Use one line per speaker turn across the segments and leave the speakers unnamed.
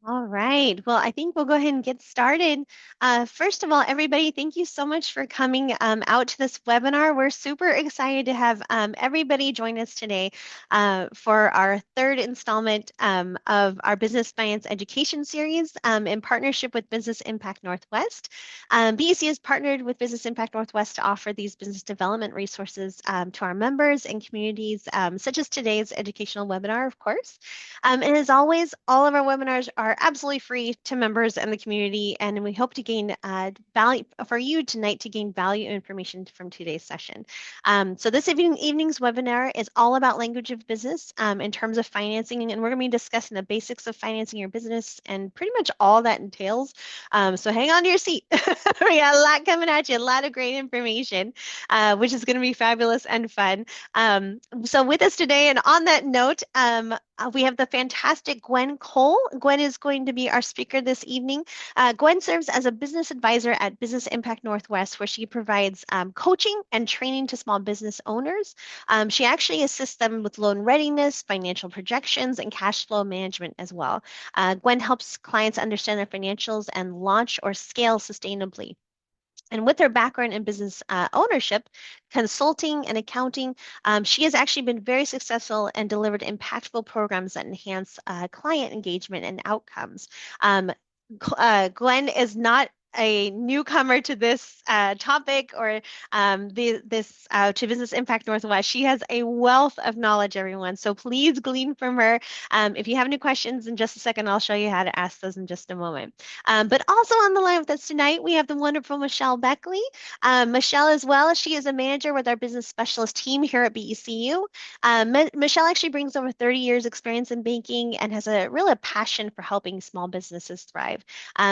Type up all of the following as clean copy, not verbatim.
All right. Well, I think we'll go ahead and get started. First of all, everybody, thank you so much for coming out to this webinar. We're super excited to have everybody join us today for our third installment of our Business Finance Education Series in partnership with Business Impact Northwest. BEC has partnered with Business Impact Northwest to offer these business development resources to our members and communities, such as today's educational webinar, of course. And as always, all of our webinars are absolutely free to members and the community, and we hope to gain value for you tonight to gain value information from today's session. So this evening's webinar is all about language of business in terms of financing, and we're going to be discussing the basics of financing your business and pretty much all that entails. So hang on to your seat. We got a lot coming at you, a lot of great information, which is going to be fabulous and fun. So with us today, and on that note, we have the fantastic Gwen Cole. Gwen is going to be our speaker this evening. Gwen serves as a business advisor at Business Impact Northwest, where she provides coaching and training to small business owners. She actually assists them with loan readiness, financial projections, and cash flow management as well. Gwen helps clients understand their financials and launch or scale sustainably. And with her background in business ownership, consulting, and accounting, she has actually been very successful and delivered impactful programs that enhance client engagement and outcomes. Gwen is not a newcomer to this topic or this to Business Impact Northwest. She has a wealth of knowledge, everyone. So please glean from her. If you have any questions in just a second, I'll show you how to ask those in just a moment. But also on the line with us tonight, we have the wonderful Michelle Beckley. Michelle as well, she is a manager with our business specialist team here at BECU. Michelle actually brings over 30 years experience in banking and has a real passion for helping small businesses thrive.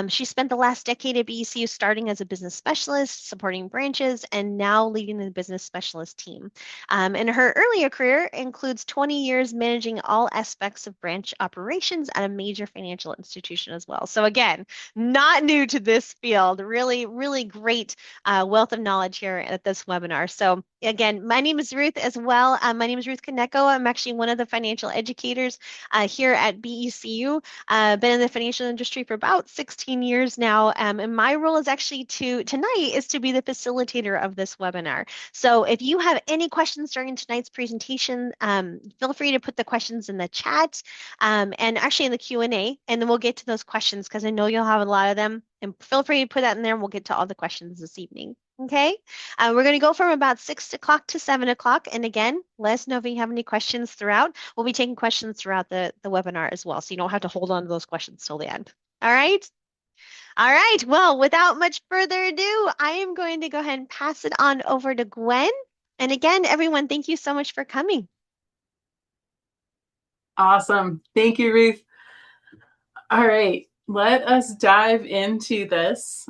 She spent the last decade at BECU starting as a business specialist, supporting branches, and now leading the business specialist team. And her earlier career includes 20 years managing all aspects of branch operations at a major financial institution as well. So again, not new to this field. Really, really great wealth of knowledge here at this webinar. So again, my name is Ruth as well. My name is Ruth Kaneko. I'm actually one of the financial educators here at BECU. Been in the financial industry for about 16 years now. And my role is actually tonight is to be the facilitator of this webinar. So if you have any questions during tonight's presentation, feel free to put the questions in the chat and actually in the Q&A, and then we'll get to those questions because I know you'll have a lot of them. And feel free to put that in there and we'll get to all the questions this evening. Okay, we're going to go from about 6 o'clock to 7 o'clock. And again, let us know if you have any questions throughout. We'll be taking questions throughout the webinar as well. So you don't have to hold on to those questions till the end. All right. All right. Well, without much further ado, I am going to go ahead and pass it on over to Gwen. And again, everyone, thank you so much for coming.
Awesome. Thank you, Ruth. All right, let us dive into this.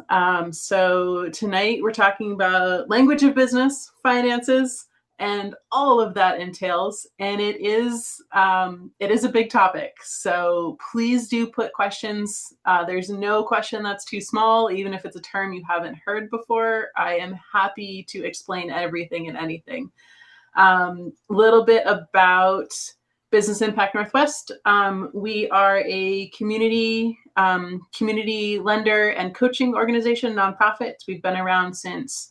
So tonight we're talking about language of business, finances, and all of that entails. And it is a big topic. So please do put questions. There's no question that's too small, even if it's a term you haven't heard before. I am happy to explain everything and anything. Little bit about Business Impact Northwest. We are a community lender and coaching organization, nonprofit. We've been around since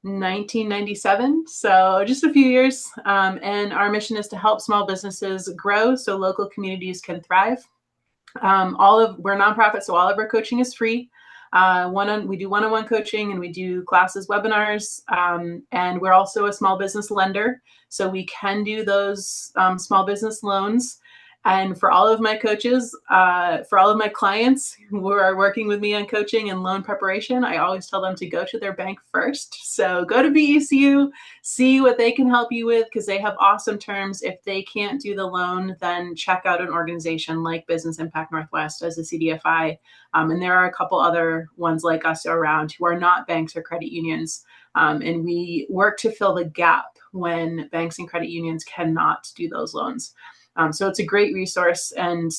1997, so just a few years. And our mission is to help small businesses grow so local communities can thrive. We're nonprofit, so all of our coaching is free. We do one-on-one coaching and we do classes, webinars, and we're also a small business lender. So we can do those small business loans. And for all of my coaches, for all of my clients who are working with me on coaching and loan preparation, I always tell them to go to their bank first. So go to BECU, see what they can help you with because they have awesome terms. If they can't do the loan, then check out an organization like Business Impact Northwest as a CDFI. And there are a couple other ones like us around who are not banks or credit unions. And we work to fill the gap when banks and credit unions cannot do those loans. So it's a great resource. And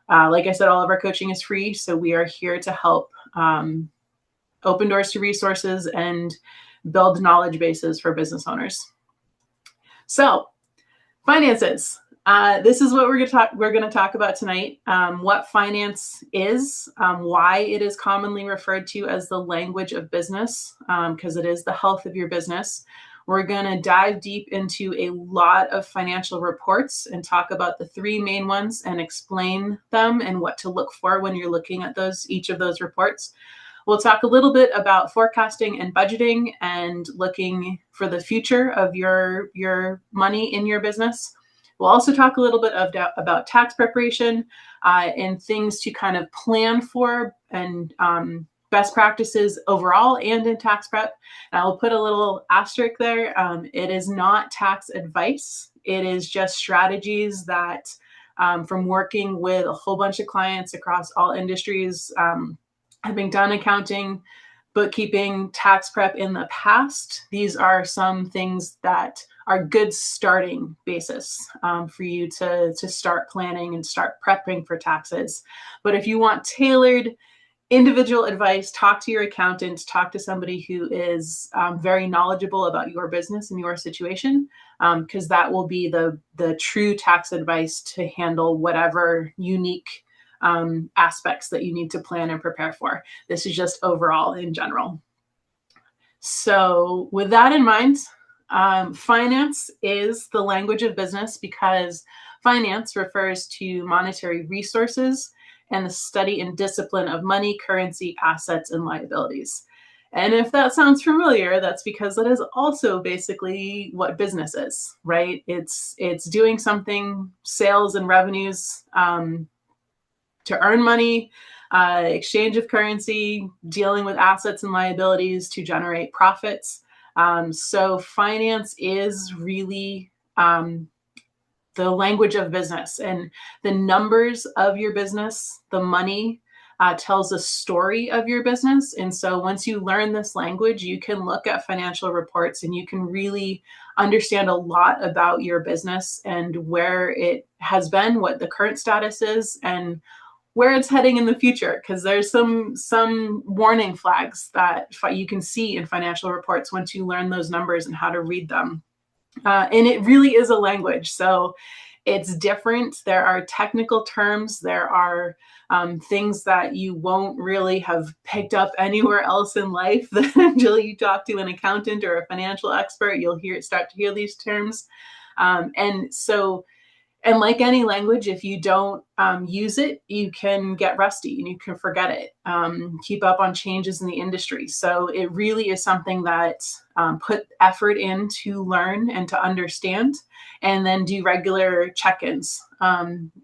like I said, all of our coaching is free. So we are here to help open doors to resources and build knowledge bases for business owners. So finances. This is what we're going to talk about tonight. What finance is, why it is commonly referred to as the language of business, because it is the health of your business. We're going to dive deep into a lot of financial reports and talk about the three main ones and explain them and what to look for when you're looking at each of those reports. We'll talk a little bit about forecasting and budgeting and looking for the future of your money in your business. We'll also talk a little bit about tax preparation and things to kind of plan for and best practices overall and in tax prep. And I'll put a little asterisk there. It is not tax advice. It is just strategies that from working with a whole bunch of clients across all industries, having done accounting, bookkeeping, tax prep in the past, these are some things that are good starting basis for you to start planning and start prepping for taxes. But if you want tailored individual advice, talk to your accountant, talk to somebody who is very knowledgeable about your business and your situation, because that will be the true tax advice to handle whatever unique aspects that you need to plan and prepare for. This is just overall in general. So with that in mind, finance is the language of business because finance refers to monetary resources and the study and discipline of money, currency, assets, and liabilities. And if that sounds familiar, that's because that is also basically what business is, right? It's doing something, sales and revenues, to earn money, exchange of currency, dealing with assets and liabilities to generate profits. So finance is really the language of business, and the numbers of your business, the money, tells a story of your business. And so once you learn this language, you can look at financial reports and you can really understand a lot about your business and where it has been, what the current status is, and where it's heading in the future, because there's some warning flags that you can see in financial reports once you learn those numbers and how to read them. And it really is a language. So it's different. There are technical terms. There are things that you won't really have picked up anywhere else in life until you talk to an accountant or a financial expert. You'll start to hear these terms. And like any language, if you don't use it, you can get rusty and you can forget it, keep up on changes in the industry. So it really is something that put effort in to learn and to understand, and then do regular check-ins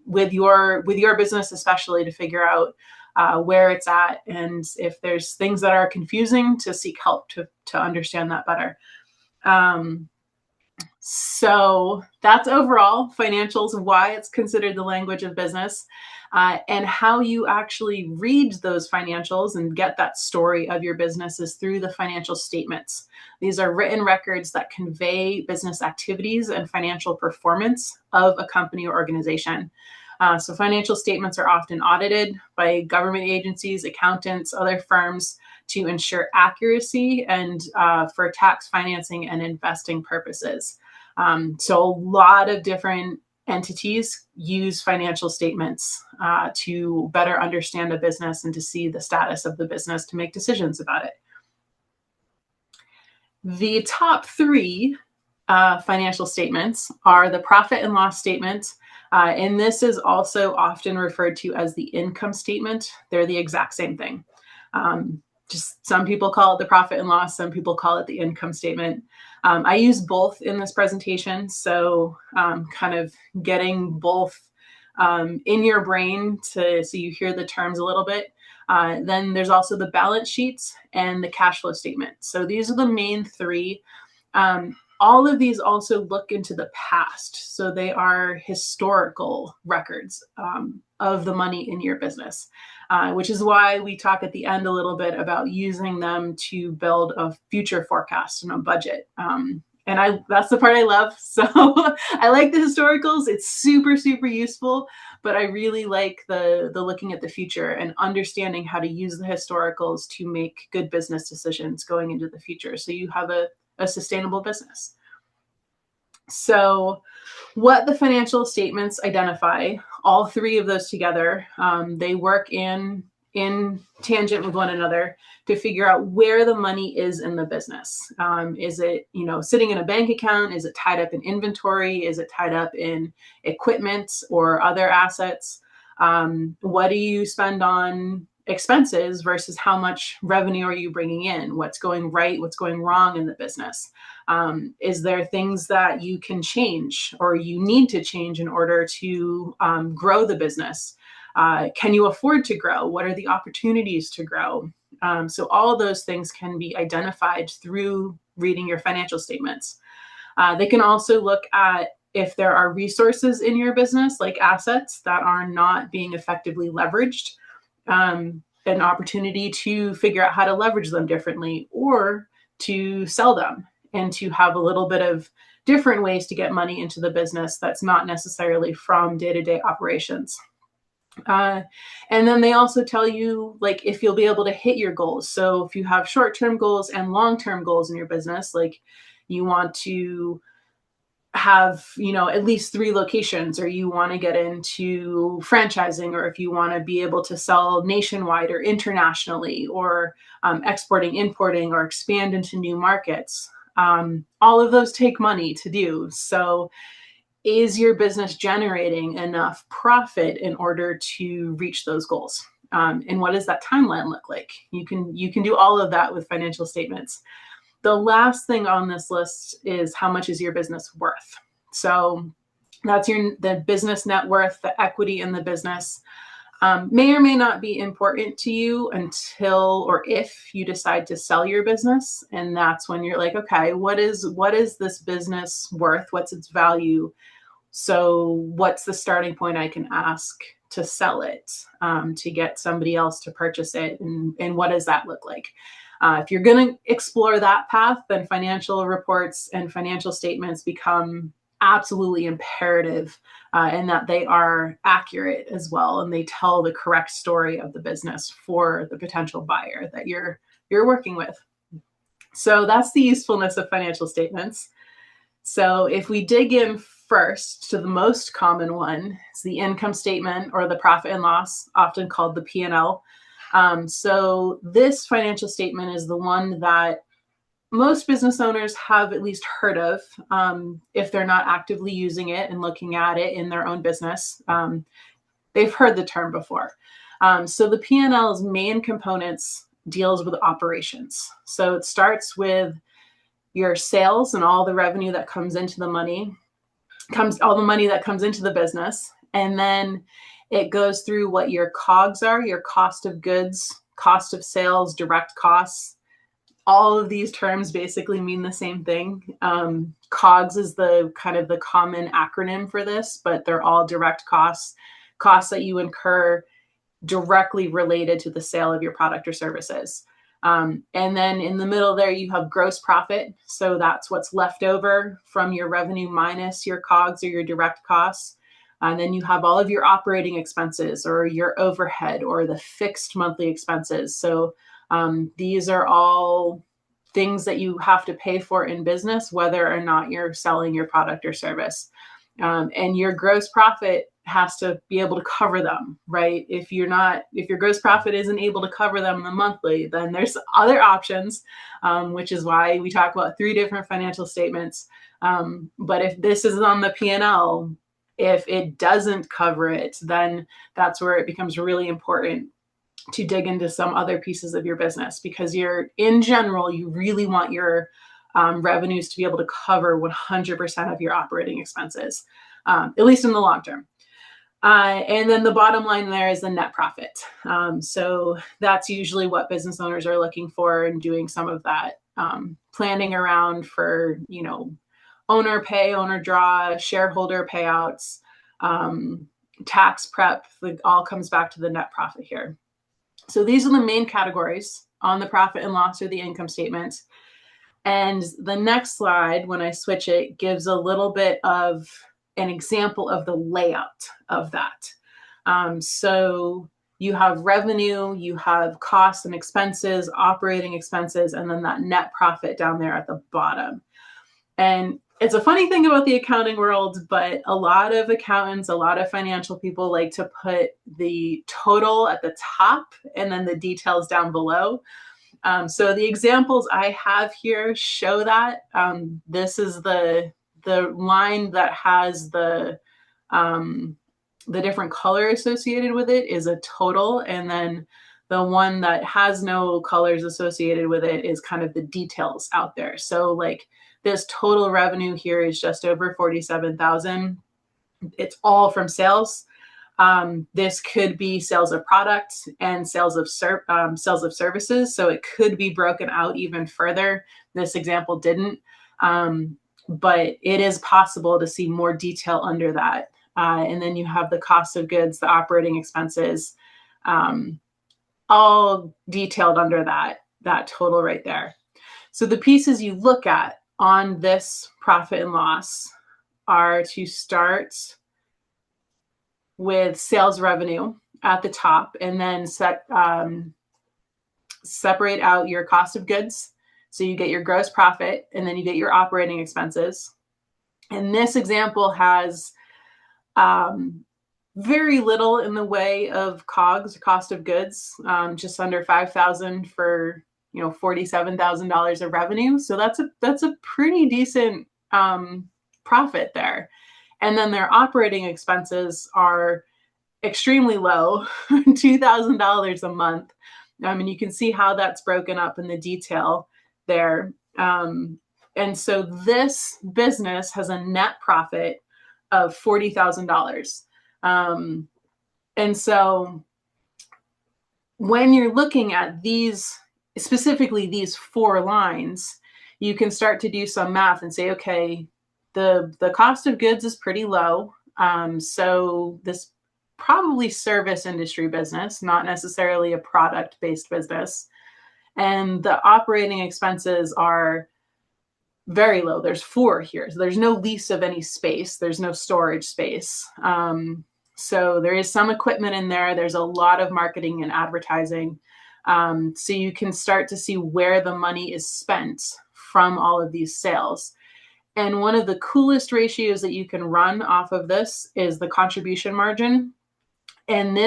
with your business, especially to figure out where it's at, and if there's things that are confusing, to seek help to understand that better. So that's overall financials, why it's considered the language of business, and how you actually read those financials and get that story of your business is through the financial statements. These are written records that convey business activities and financial performance of a company or organization. So financial statements are often audited by government agencies, accountants, other firms to ensure accuracy and for tax financing and investing purposes. So a lot of different entities use financial statements to better understand a business and to see the status of the business to make decisions about it. The top three financial statements are the profit and loss statement, and this is also often referred to as the income statement. They're the exact same thing. Just some people call it the profit and loss, some people call it the income statement. I use both in this presentation, so kind of getting both in your brain so you hear the terms a little bit. Then there's also the balance sheets and the cash flow statement. So these are the main three. All of these also look into the past. So they are historical records of the money in your business, which is why we talk at the end a little bit about using them to build a future forecast and a budget. And that's the part I love. So I like the historicals. It's super, super useful, but I really like the looking at the future and understanding how to use the historicals to make good business decisions going into the future, so you have a sustainable business. So what the financial statements identify, all three of those together, they work in tangent with one another to figure out where the money is in the business. Is it, sitting in a bank account? Is it tied up in inventory? Is it tied up in equipment or other assets? What do you spend on expenses versus how much revenue are you bringing in? What's going right? What's going wrong in the business? Is there things that you can change or you need to change in order to grow the business? Can you afford to grow? What are the opportunities to grow? So all of those things can be identified through reading your financial statements. They can also look at if there are resources in your business, like assets that are not being effectively leveraged, an opportunity to figure out how to leverage them differently or to sell them and to have a little bit of different ways to get money into the business that's not necessarily from day-to-day operations. And then they also tell you like if you'll be able to hit your goals. So if you have short-term goals and long-term goals in your business, like you want to have at least 3 locations, or you want to get into franchising, or if you want to be able to sell nationwide or internationally, or exporting, importing, or expand into new markets. All of those take money to do. So is your business generating enough profit in order to reach those goals? And what does that timeline look like? You can do all of that with financial statements. The last thing on this list is how much is your business worth? So that's the business net worth, the equity in the business. May or may not be important to you until or if you decide to sell your business. And that's when you're like, okay, what is this business worth? What's its value? So what's the starting point I can ask to sell it, to get somebody else to purchase it? And what does that look like? If you're going to explore that path, then financial reports and financial statements become absolutely imperative, in that they are accurate as well, and they tell the correct story of the business for the potential buyer that you're working with. So that's the usefulness of financial statements. So if we dig in first to the most common one, it's the income statement or the profit and loss, often called the P&L. So this financial statement is the one that most business owners have at least heard of, if they're not actively using it and looking at it in their own business. They've heard the term before. So the P&L's main components deals with operations. So it starts with your sales and all the revenue that comes into the money, all the money that comes into the business. And then it goes through what your COGS are, your cost of goods, cost of sales, direct costs. All of these terms basically mean the same thing. COGS is the kind of the common acronym for this, but they're all direct costs that you incur directly related to the sale of your product or services. And then in the middle there, you have gross profit. So that's what's left over from your revenue minus your COGS or your direct costs. And then you have all of your operating expenses or your overhead or the fixed monthly expenses. So these are all things that you have to pay for in business, whether or not you're selling your product or service. And your gross profit has to be able to cover them, right? If your gross profit isn't able to cover them in the monthly, then there's other options, which is why we talk about 3 different financial statements. But if this is on the P&L, if it doesn't cover it, then that's where it becomes really important to dig into some other pieces of your business, because in general, you really want your revenues to be able to cover 100% of your operating expenses, at least in the long term. And then the bottom line there is the net profit. So that's usually what business owners are looking for and doing some of that planning around for, owner pay, owner draw, shareholder payouts, tax prep. It all comes back to the net profit here. So these are the main categories on the profit and loss or the income statement. And the next slide, when I switch it, gives a little bit of an example of the layout of that. So you have revenue, you have costs and expenses, operating expenses, and then that net profit down there at the bottom. And It's a funny thing about the accounting world, but a lot of accountants, a lot of financial people like to put the total at the top and then the details down below. So the examples I have here show that. This is the line that has the different color associated with it is a total, and then the one that has no colors associated with it is kind of the details out there. So like this total revenue here is just over 47,000. It's all from sales. This could be sales of products and sales of services. So it could be broken out even further. This example didn't, but it is possible to see more detail under that. And then you have the cost of goods, the operating expenses, all detailed under that total right there. So the pieces you look at on this profit and loss are to start with sales revenue at the top, and then separate out your cost of goods. So you get your gross profit, and then you get your operating expenses. And this example has very little in the way of COGS, cost of goods, just under 5,000 for $47,000 of revenue. So that's a pretty decent profit there. And then their operating expenses are extremely low, $2,000 a month. And you can see how that's broken up in the detail there. And so this business has a net profit of $40,000. And so when you're looking at these, specifically these four lines, you can start to do some math and say, okay, the cost of goods is pretty low. So this probably service industry business, not necessarily a product-based business. And the operating expenses are very low. There's 4 here. So there's no lease of any space. There's no storage space. So there is some equipment in there. There's a lot of marketing and advertising. So you can start to see where the money is spent from all of these sales. And one of the coolest ratios that you can run off of this is the contribution margin. And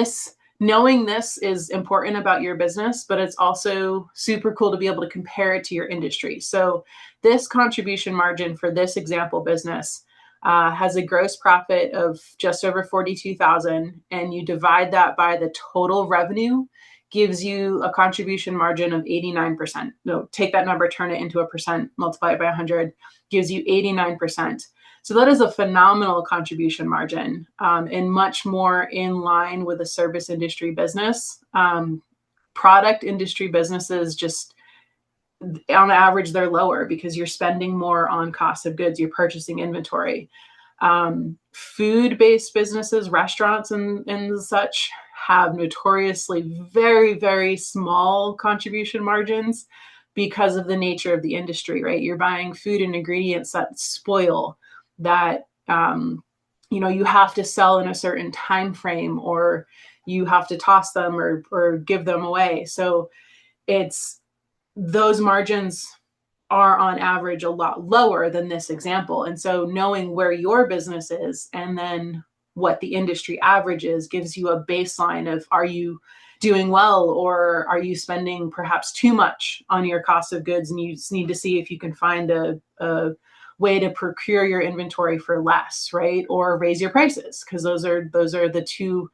knowing this is important about your business, but it's also super cool to be able to compare it to your industry. So this contribution margin for this example business has a gross profit of just over 42,000, and you divide that by the total revenue, gives you a contribution margin of 89%. No, take that number, turn it into a percent, multiply it by 100, gives you 89%. So that is a phenomenal contribution margin, and much more in line with a service industry business. Product industry businesses, just on average, they're lower because you're spending more on cost of goods, you're purchasing inventory. Food-based businesses, restaurants and such, have notoriously very, very small contribution margins because of the nature of the industry, right? You're buying food and ingredients that spoil, that you have to sell in a certain time frame, or you have to toss them or give them away. So those margins are on average a lot lower than this example. And so knowing where your business is and then what the industry average is gives you a baseline of, are you doing well, or are you spending perhaps too much on your cost of goods, and you just need to see if you can find a way to procure your inventory for less, right? Or raise your prices, because those are the two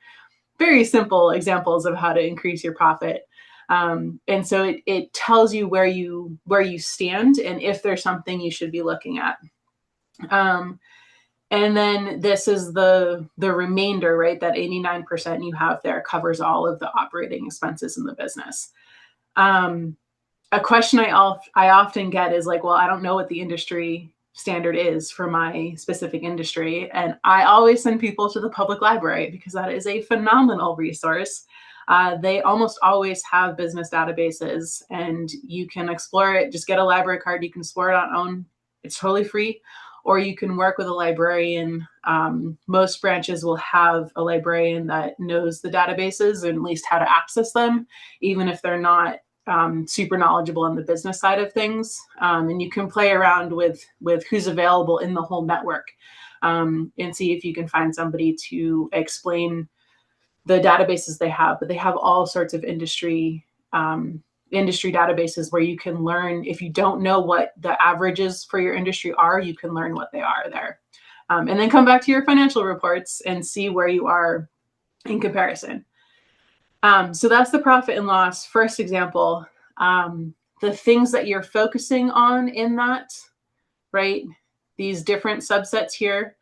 very simple examples of how to increase your profit. And so it tells you where you stand and if there's something you should be looking at. And then this is the remainder, right? That 89% you have there covers all of the operating expenses in the business. A question I often get is like, well, I don't know what the industry standard is for my specific industry. And I always send people to the public library because that is a phenomenal resource. They almost always have business databases, and you can explore it. Just get a library card. You can explore it on own. It's totally free. Or you can work with a librarian. Most branches will have a librarian that knows the databases and at least how to access them, even if they're not super knowledgeable on the business side of things, and you can play around with who's available in the whole network, and see if you can find somebody to explain the databases they have. But they have all sorts of industry databases where you can learn. If you don't know what the averages for your industry are, you can learn what they are there, and then come back to your financial reports and see where you are in comparison. So that's the profit and loss first example. The things that you're focusing on in that, right? These different subsets here.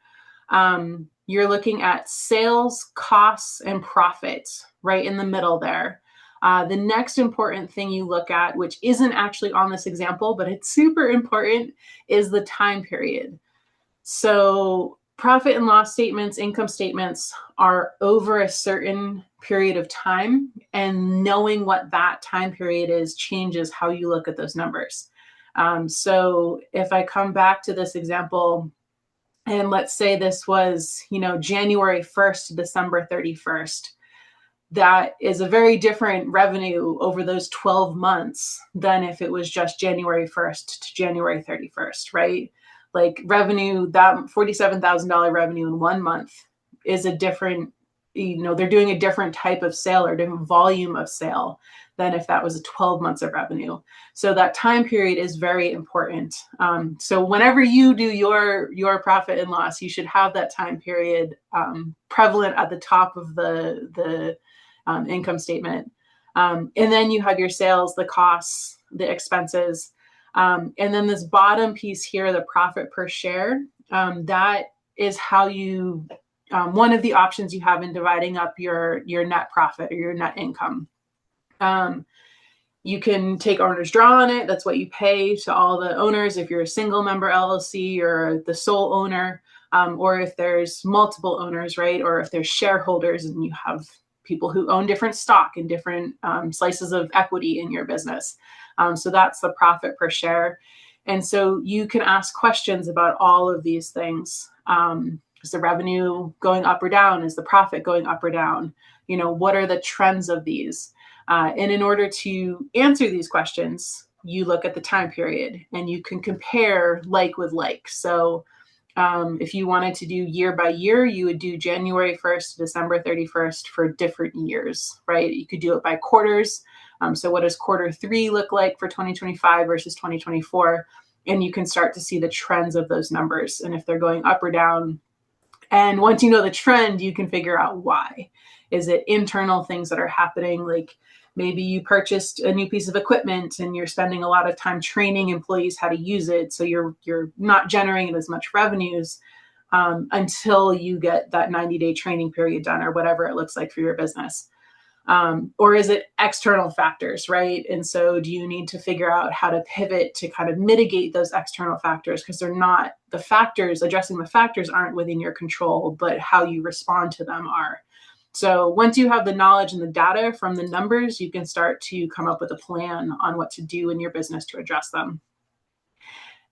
You're looking at sales, costs, and profits right in the middle there. The next important thing you look at, which isn't actually on this example, but it's super important, is the time period. So profit and loss statements, income statements are over a certain period of time, and knowing what that time period is changes how you look at those numbers. So if I come back to this example, and let's say this was, January 1st to December 31st, that is a very different revenue over those 12 months than if it was just January 1st to January 31st, right? Like revenue, that $47,000 revenue in 1 month is a different, they're doing a different type of sale or different volume of sale than if that was a 12 months of revenue. So that time period is very important. So whenever you do your profit and loss, you should have that time period prevalent at the top of the income statement. And then you have your sales, the costs, the expenses. And then this bottom piece here, the profit per share, that is how you, one of the options you have in dividing up your net profit or your net income. You can take owner's draw on it. That's what you pay to all the owners if you're a single member LLC or the sole owner, or if there's multiple owners, right? Or if there's shareholders and you have people who own different stock and different slices of equity in your business. So that's the profit per share. And so you can ask questions about all of these things. Is the revenue going up or down? Is the profit going up or down? What are the trends of these? And in order to answer these questions, you look at the time period and you can compare like with like. So if you wanted to do year by year, you would do January 1st to December 31st for different years, right? You could do it by quarters. So what does quarter 3 look like for 2025 versus 2024? And you can start to see the trends of those numbers and if they're going up or down. And once you know the trend, you can figure out why. Is it internal things that are happening? Like maybe you purchased a new piece of equipment and you're spending a lot of time training employees how to use it. So you're not generating as much revenues until you get that 90-day training period done or whatever it looks like for your business. Or is it external factors, right? And so do you need to figure out how to pivot to kind of mitigate those external factors? Because they're not the factors, addressing the factors aren't within your control, but how you respond to them are. So once you have the knowledge and the data from the numbers, you can start to come up with a plan on what to do in your business to address them.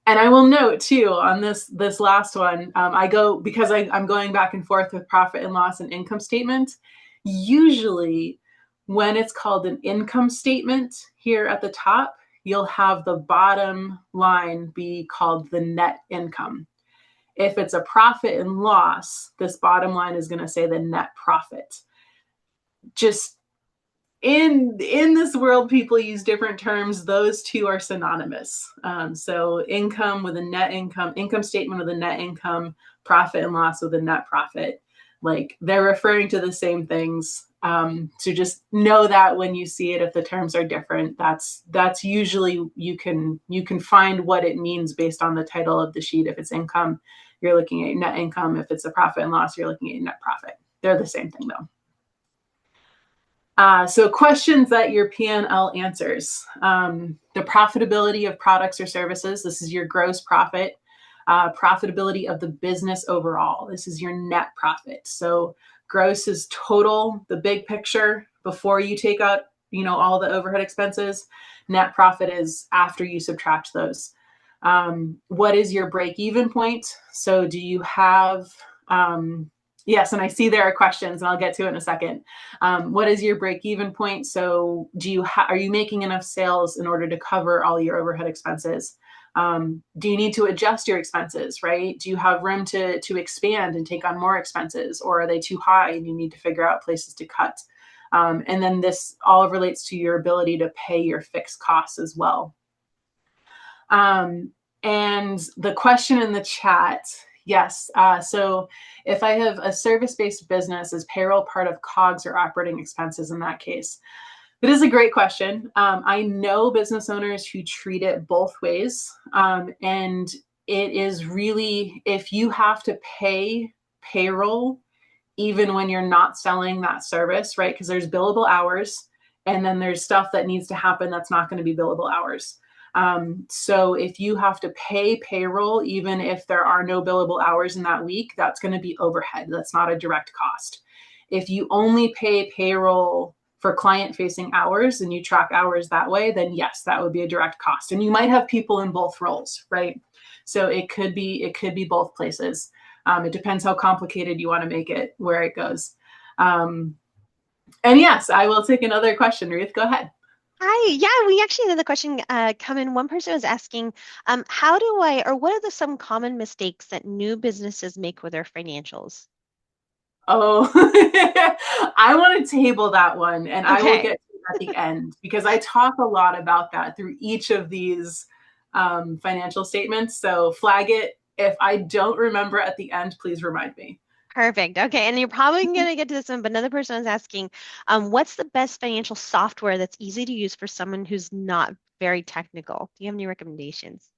And I will note too on this last one, because I'm going back and forth with profit and loss and income statement. Usually when it's called an income statement here at the top, you'll have the bottom line be called the net income. If it's a profit and loss, this bottom line is going to say the net profit. Just in this world, people use different terms. Those two are synonymous. So income with a net income statement with a net income, profit and loss with a net profit. Like they're referring to the same things. So just know that when you see it, if the terms are different, that's usually you can find what it means based on the title of the sheet. If it's income, you're looking at net income. If it's a profit and loss, you're looking at net profit. They're the same thing though. So questions that your P&L answers. The profitability of products or services. This is your gross profit. Profitability of the business overall. This is your net profit. So gross is total, the big picture before you take out, all the overhead expenses. Net profit is after you subtract those. What is your break-even point? So do you have Yes, and I see there are questions, and I'll get to it in a second. What is your break-even point? So, are you making enough sales in order to cover all your overhead expenses? Do you need to adjust your expenses? Right? Do you have room to expand and take on more expenses, or are they too high and you need to figure out places to cut? And then this all relates to your ability to pay your fixed costs as well. And the question in the chat, yes. So if I have a service-based business, is payroll part of COGS or operating expenses in that case? It is a great question. I know business owners who treat it both ways. And it is really, if you have to pay payroll, even when you're not selling that service, right? Because there's billable hours and then there's stuff that needs to happen that's not going to be billable hours. So if you have to pay payroll, even if there are no billable hours in that week, that's going to be overhead. That's not a direct cost. If you only pay payroll for client facing hours and you track hours that way, then yes, that would be a direct cost. And you might have people in both roles, right? So it could be both places. It depends how complicated you want to make it, where it goes. And yes, I will take another question. Ruth, go ahead.
Hi. Yeah, we actually had the question come in. One person was asking, how do I, or what are some common mistakes that new businesses make with their financials?
Oh, I want to table that one and I will
Okay.
get to it at the end because I talk a lot about that through each of these financial statements. So flag it. If I don't remember at the end, please remind me.
Perfect. Okay. And you're probably going to get to this one, but another person was asking, what's the best financial software that's easy to use for someone who's not very technical? Do you have any recommendations?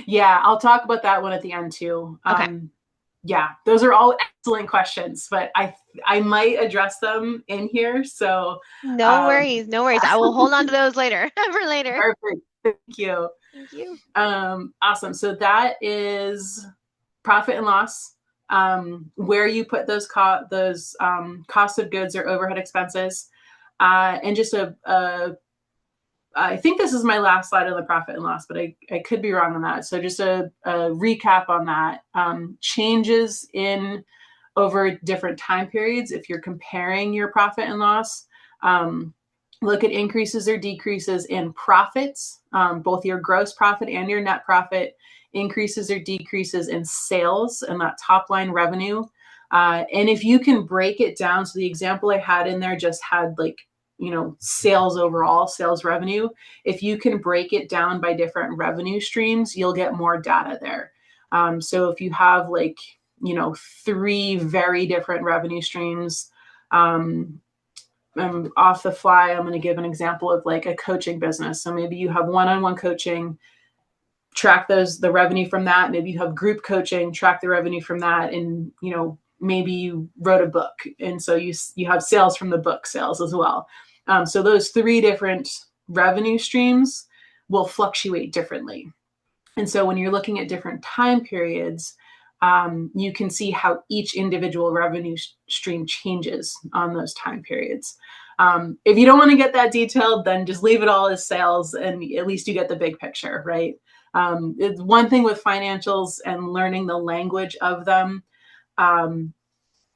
Yeah, I'll talk about that one at the end too.
Okay.
Yeah, those are all excellent questions, but I might address them in here. So
No
um,
worries. No worries. I will hold on to those later for later.
perfect. Thank you.
Thank you.
Awesome. So that is profit and loss, where you put those cost of goods or overhead expenses, and just I think this is my last slide on the profit and loss, but I could be wrong on that. So just a recap on that. Changes in over different time periods. If you're comparing your profit and loss, look at increases or decreases in profits, both your gross profit and your net profit, increases or decreases in sales and that top line revenue. And if you can break it down, so the example I had in there just had like, sales overall, sales revenue. If you can break it down by different revenue streams, you'll get more data there. So if you have like, three very different revenue streams, off the fly, I'm going to give an example of like a coaching business. So maybe you have one-on-one coaching, track the revenue from that. Maybe you have group coaching, track the revenue from that. And, maybe you wrote a book. And so you have sales from the book sales as well. So those three different revenue streams will fluctuate differently. And so when you're looking at different time periods, you can see how each individual revenue stream changes on those time periods. If you don't want to get that detailed, then just leave it all as sales and at least you get the big picture, right? It's one thing with financials and learning the language of them.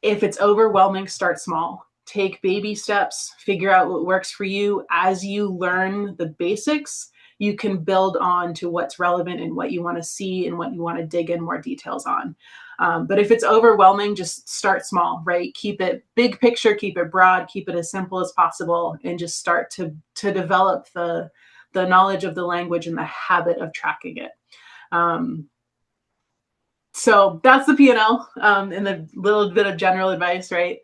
If it's overwhelming, start small. Take baby steps, figure out what works for you. As you learn the basics, you can build on to what's relevant and what you want to see and what you want to dig in more details on. But if it's overwhelming, just start small, right? Keep it big picture, keep it broad, keep it as simple as possible, and just start to develop the knowledge of the language and the habit of tracking it. So that's the P&L and the little bit of general advice, right?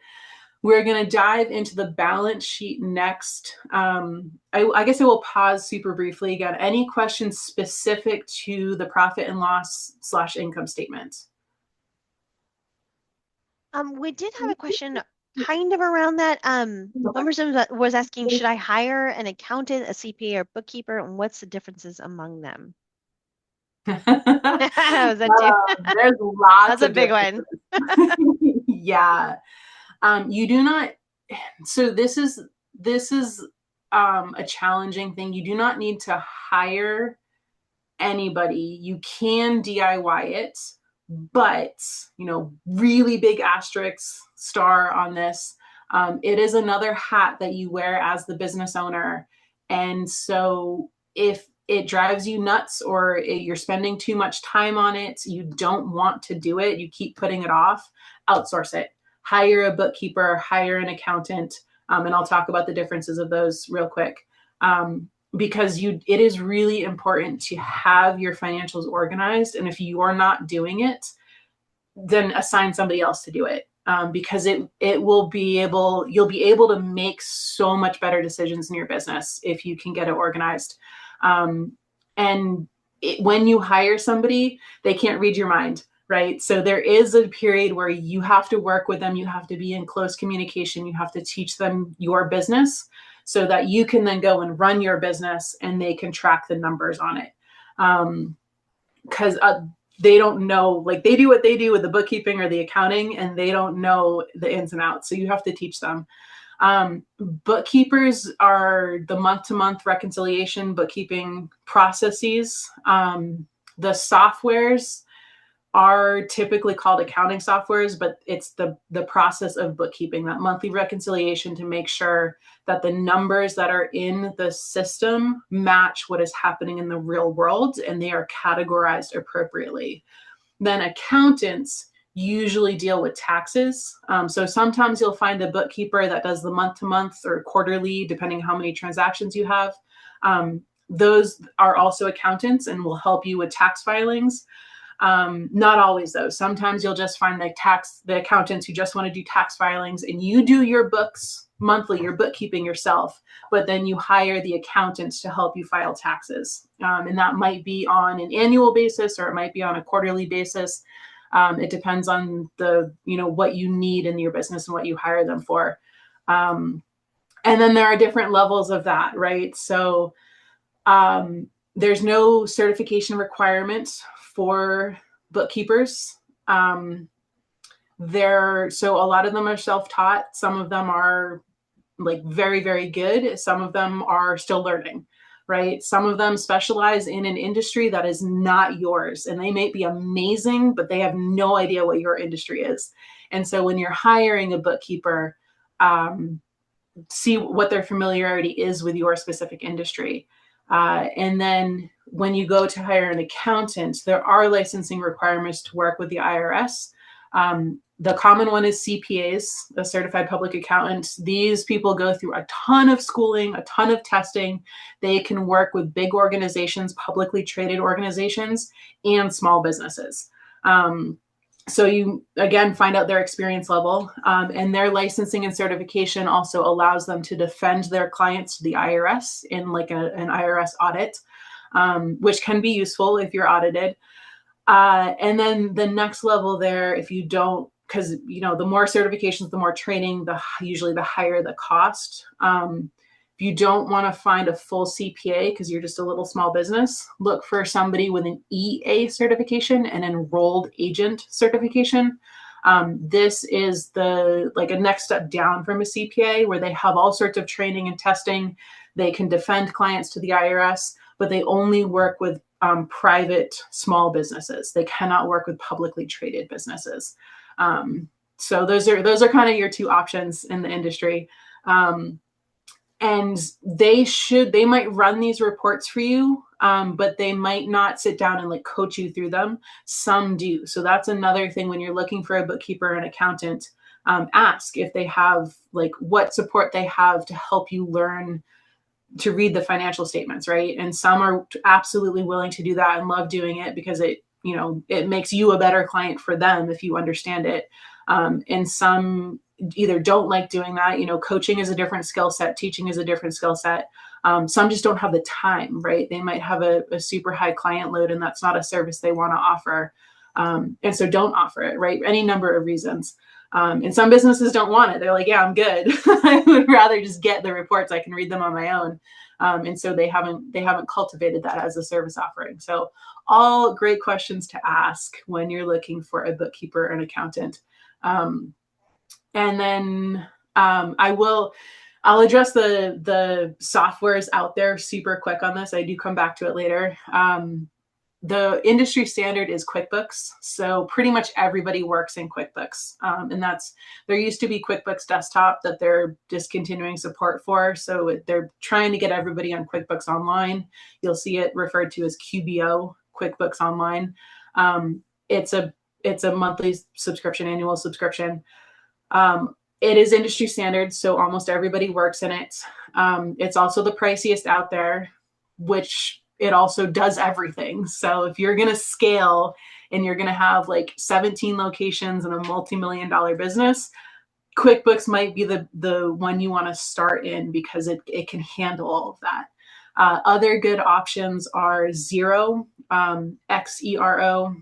We're going to dive into the balance sheet next. I guess I will pause super briefly again. Any questions specific to the profit and loss / income statement?
We did have a question kind of around that. One person was asking, should I hire an accountant, a CPA, or bookkeeper, and what's the differences among them? Was that too?
There's lots
That's a
of
big one.
differences. Yeah. You do not. So this is a challenging thing. You do not need to hire anybody. You can DIY it, But, really big asterisk star on this. It is another hat that you wear as the business owner. And so if it drives you nuts or you're spending too much time on it, you don't want to do it, you keep putting it off, outsource it. Hire a bookkeeper, hire an accountant. And I'll talk about the differences of those real quick. Because it is really important to have your financials organized. And if you're not doing it, then assign somebody else to do it. Because you'll be able to make so much better decisions in your business if you can get it organized. And when you hire somebody, they can't read your mind, right? So there is a period where you have to work with them. You have to be in close communication. You have to teach them your business so that you can then go and run your business and they can track the numbers on it. Because they don't know, like they do what they do with the bookkeeping or the accounting, and they don't know the ins and outs. So you have to teach them. Bookkeepers are the month-to-month reconciliation bookkeeping processes. The softwares are typically called accounting softwares, but it's the process of bookkeeping, that monthly reconciliation to make sure that the numbers that are in the system match what is happening in the real world and they are categorized appropriately. Then accountants usually deal with taxes. So sometimes you'll find a bookkeeper that does the month-to-month or quarterly, depending how many transactions you have. Those are also accountants and will help you with tax filings. Not always though. Sometimes you'll just find the accountants who just want to do tax filings, and you do your books monthly, your bookkeeping yourself, but then you hire the accountants to help you file taxes. And that might be on an annual basis or it might be on a quarterly basis. It depends on what you need in your business and what you hire them for. And then there are different levels of that, right? So there's no certification requirements for bookkeepers. So a lot of them are self-taught. Some of them are like very, very good. Some of them are still learning, right? Some of them specialize in an industry that is not yours, and they may be amazing, but they have no idea what your industry is. And so when you're hiring a bookkeeper, see what their familiarity is with your specific industry. And then when you go to hire an accountant, there are licensing requirements to work with the IRS. The common one is CPAs, the Certified Public Accountants. These people go through a ton of schooling, a ton of testing. They can work with big organizations, publicly traded organizations, and small businesses. So you, again, find out their experience level, and their licensing and certification also allows them to defend their clients to the IRS in like an IRS audit, which can be useful if you're audited. And then the next level there, if you don't, because the more certifications, the more training, usually the higher the cost. If you don't want to find a full CPA because you're just a little small business, look for somebody with an EA certification, an enrolled agent certification. This is a next step down from a CPA, where they have all sorts of training and testing. They can defend clients to the IRS, but they only work with private small businesses. They cannot work with publicly traded businesses. So those are kind of your two options in the industry. And they might run these reports for you, but they might not sit down and like coach you through them. Some do. So that's another thing when you're looking for a bookkeeper or an accountant, ask if they have what support they have to help you learn to read the financial statements, right? And some are absolutely willing to do that and love doing it because it makes you a better client for them if you understand it. And some either don't like doing that. Coaching is a different skill set. Teaching is a different skill set. Some just don't have the time, right? They might have a super high client load and that's not a service they want to offer. And so don't offer it, right? Any number of reasons. And some businesses don't want it. They're like, yeah, I'm good. I would rather just get the reports. I can read them on my own. And so they haven't cultivated that as a service offering. So all great questions to ask when you're looking for a bookkeeper or an accountant. And then I'll address the softwares out there super quick on this. I do come back to it later. the industry standard is QuickBooks. So pretty much everybody works in QuickBooks. And there used to be QuickBooks Desktop that they're discontinuing support for. So they're trying to get everybody on QuickBooks Online. You'll see it referred to as QBO, QuickBooks Online. Um, it's a monthly subscription, annual subscription. It is industry standard, so almost everybody works in it. It's also the priciest out there, which it also does everything. So if you're going to scale and you're going to have like 17 locations and a multi-million-dollar business, QuickBooks might be the one you want to start in because it can handle all of that. Other good options are Xero, Xero.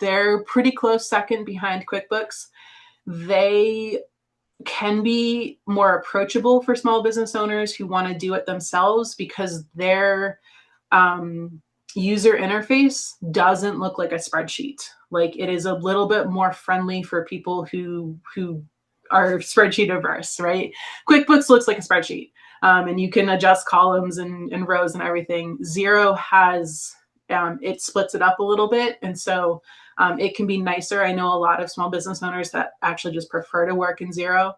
They're pretty close second behind QuickBooks. They can be more approachable for small business owners who want to do it themselves because their user interface doesn't look like a spreadsheet. Like it is a little bit more friendly for people who are spreadsheet averse, right? QuickBooks looks like a spreadsheet, and you can adjust columns and rows and everything. Xero has it splits it up a little bit, and so it can be nicer. I know a lot of small business owners that actually just prefer to work in Xero.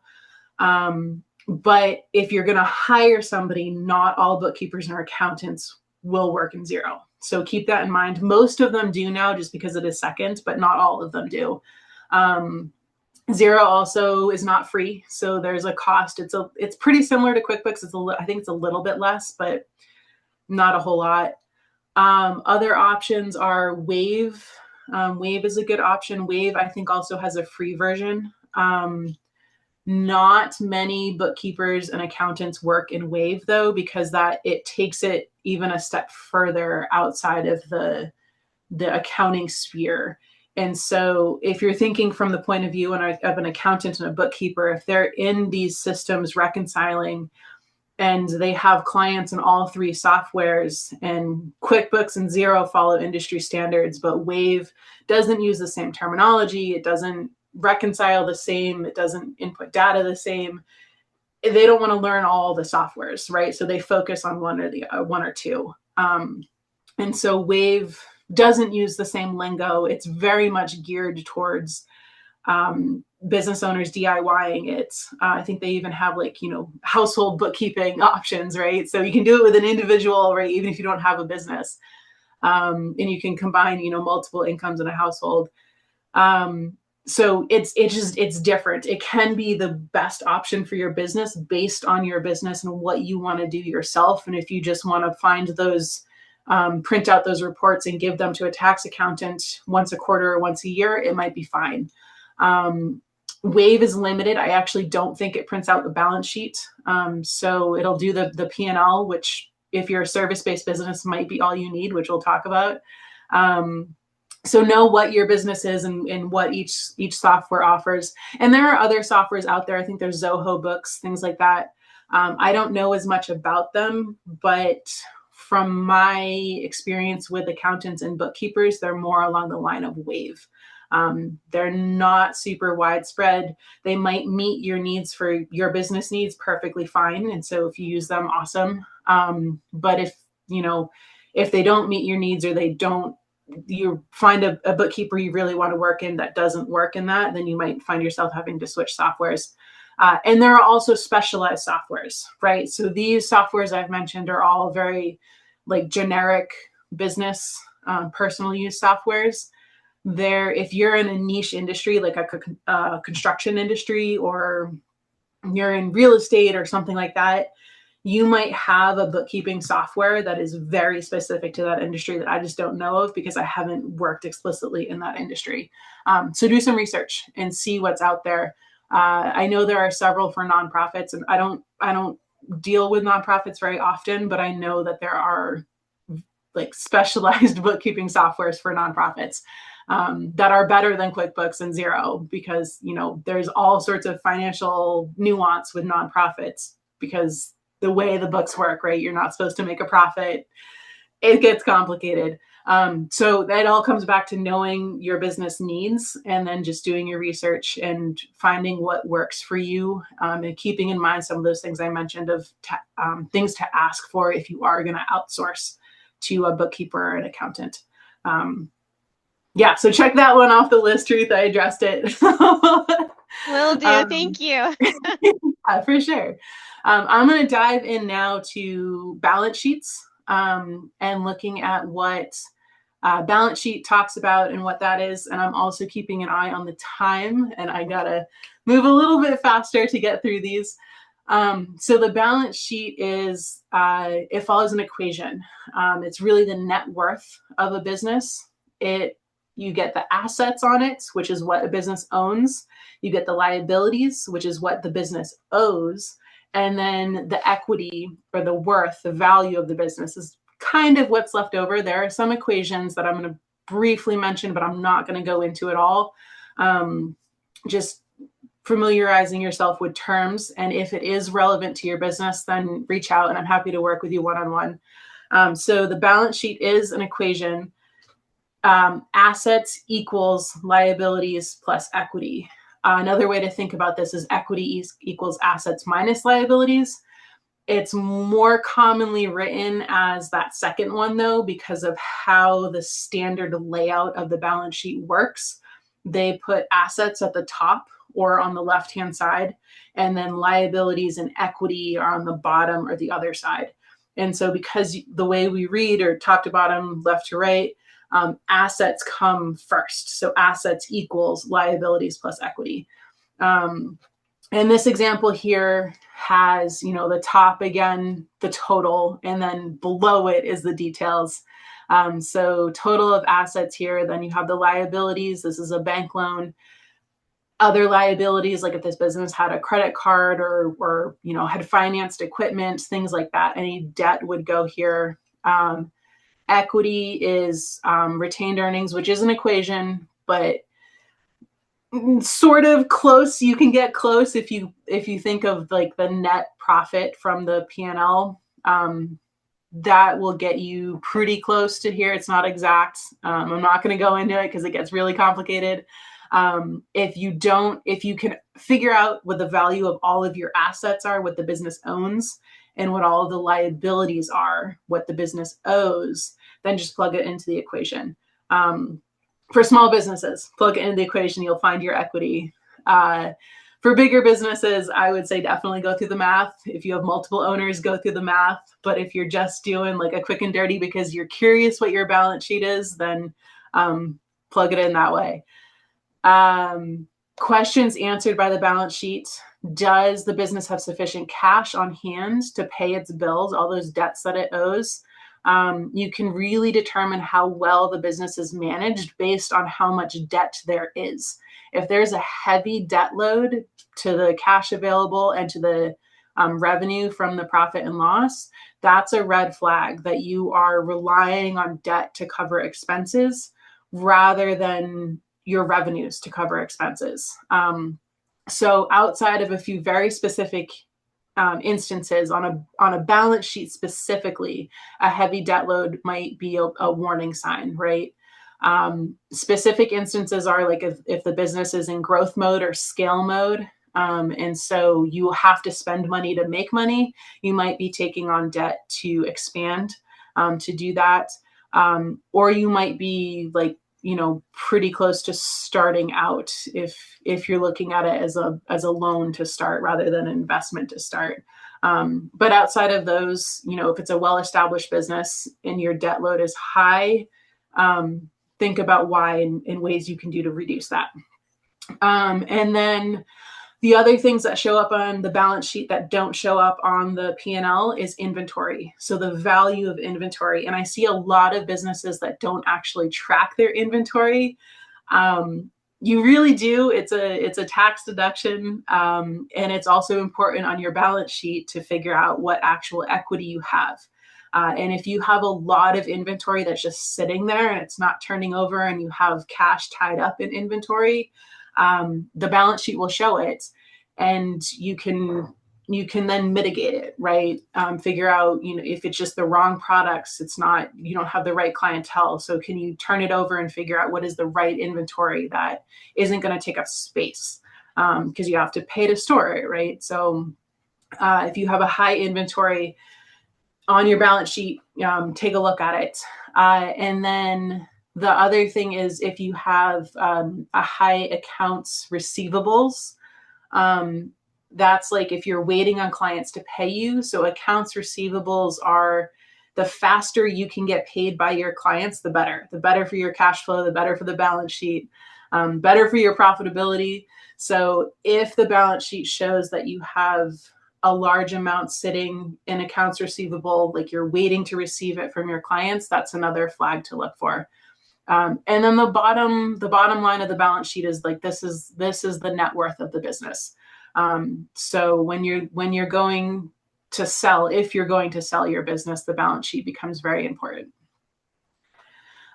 But if you're going to hire somebody, not all bookkeepers or accountants will work in Xero. So keep that in mind. Most of them do now just because it is second, but not all of them do. Xero also is not free, so there's a cost. It's pretty similar to QuickBooks. I think it's a little bit less, but not a whole lot. Other options are Wave. Wave is a good option. Wave, I think, also has a free version. Not many bookkeepers and accountants work in Wave, though, because it takes it even a step further outside of the accounting sphere. And so if you're thinking from the point of view of an accountant and a bookkeeper, if they're in these systems reconciling and they have clients in all three softwares, and QuickBooks and Xero follow industry standards, but Wave doesn't use the same terminology, it doesn't reconcile the same, it doesn't input data the same, they don't want to learn all the softwares, right? So they focus on one or two. And so Wave doesn't use the same lingo. It's very much geared towards business owners DIYing it. I think they even have household bookkeeping options, right? So you can do it with an individual, right? Even if you don't have a business, and you can combine, multiple incomes in a household. So it's different. It can be the best option for your business based on your business and what you want to do yourself. And if you just want to find those, print out those reports and give them to a tax accountant once a quarter or once a year, it might be fine. Wave is limited. I actually don't think it prints out the balance sheet. So it'll do the P&L, which if you're a service-based business might be all you need, which we'll talk about. So know what your business is and what each software offers. And there are other softwares out there. I think there's Zoho Books, things like that. I don't know as much about them, but from my experience with accountants and bookkeepers, they're more along the line of Wave. They're not super widespread. They might meet your needs for your business needs perfectly fine. And so if you use them, awesome. But if they don't meet your needs, or you find a bookkeeper you really want to work in that doesn't work in that, then you might find yourself having to switch softwares. And there are also specialized softwares, right? So these softwares I've mentioned are all very generic business, personal use softwares. If you're in a niche industry, like a construction industry, or you're in real estate or something like that, you might have a bookkeeping software that is very specific to that industry that I just don't know of because I haven't worked explicitly in that industry. So do some research and see what's out there. I know there are several for nonprofits, and I don't deal with nonprofits very often, but I know that there are specialized bookkeeping softwares for nonprofits that are better than QuickBooks and Xero, because there's all sorts of financial nuance with nonprofits because the way the books work, right? You're not supposed to make a profit. It gets complicated. So that all comes back to knowing your business needs and then just doing your research and finding what works for you, and keeping in mind some of those things I mentioned of things to ask for if you are going to outsource to a bookkeeper or an accountant. Yeah, so check that one off the list, Ruth. I addressed it.
Will do.
um,
Thank you.
yeah, for sure. I'm going to dive in now to balance sheets and looking at what balance sheet talks about and what that is. And I'm also keeping an eye on the time, and I got to move a little bit faster to get through these. So the balance sheet is, it follows an equation. It's really the net worth of a business. You get the assets on it, which is what a business owns. You get the liabilities, which is what the business owes. And then the equity or the worth, the value of the business is kind of what's left over. There are some equations that I'm going to briefly mention, but I'm not going to go into it all. Just familiarizing yourself with terms. And if it is relevant to your business, then reach out and I'm happy to work with you one-on-one. So the balance sheet is an equation. Assets equals liabilities plus equity. Another way to think about this is equity equals assets minus liabilities. It's more commonly written as that second one, though, because of how the standard layout of the balance sheet works. They put assets at the top or on the left-hand side, and then liabilities and equity are on the bottom or the other side. And so because the way we read are top to bottom, left to right, assets come first. So assets equals liabilities plus equity. And this example here has, the top again, the total, and then below it is the details. So total of assets here, then you have the liabilities. This is a bank loan. Other liabilities, like if this business had a credit card or had financed equipment, things like that, any debt would go here. Equity is retained earnings, which is an equation, but sort of close. You can get close if you think of like the net profit from the P&L. That will get you pretty close to here. It's not exact. I'm not going to go into it because it gets really complicated. If you can figure out what the value of all of your assets are, what the business owns, and what all of the liabilities are, what the business owes, then just plug it into the equation. For small businesses, plug it into the equation, you'll find your equity. For bigger businesses, I would say definitely go through the math. If you have multiple owners, go through the math. But if you're just doing like a quick and dirty because you're curious what your balance sheet is, then plug it in that way. Questions answered by the balance sheet. Does the business have sufficient cash on hand to pay its bills, all those debts that it owes? You can really determine how well the business is managed based on how much debt there is. If there's a heavy debt load to the cash available and to the revenue from the profit and loss, that's a red flag that you are relying on debt to cover expenses rather than your revenues to cover expenses. So outside of a few very specific instances on a balance sheet specifically, a heavy debt load might be a warning sign, right? Specific instances are like if the business is in growth mode or scale mode, and so you have to spend money to make money, you might be taking on debt to expand, to do that. Or you might be like, pretty close to starting out if you're looking at it as a loan to start rather than an investment to start. But outside of those, if it's a well-established business and your debt load is high, think about why and ways you can do to reduce that. And then the other things that show up on the balance sheet that don't show up on the P&L is inventory. So the value of inventory. And I see a lot of businesses that don't actually track their inventory. You really do. It's a tax deduction. And it's also important on your balance sheet to figure out what actual equity you have. And if you have a lot of inventory that's just sitting there and it's not turning over and you have cash tied up in inventory, the balance sheet will show it, and you can then mitigate it, right? Figure out, if it's just the wrong products, you don't have the right clientele. So can you turn it over and figure out what is the right inventory that isn't going to take up space? Because you have to pay to store it, right? So if you have a high inventory on your balance sheet, take a look at it. And then the other thing is if you have a high accounts receivables, that's like if you're waiting on clients to pay you. So accounts receivables are the faster you can get paid by your clients, the better. The better for your cash flow, the better for the balance sheet, better for your profitability. So if the balance sheet shows that you have a large amount sitting in accounts receivable, like you're waiting to receive it from your clients, that's another flag to look for. And then the bottom line of the balance sheet is like this is the net worth of the business. So when you're going to sell, if you're going to sell your business, the balance sheet becomes very important.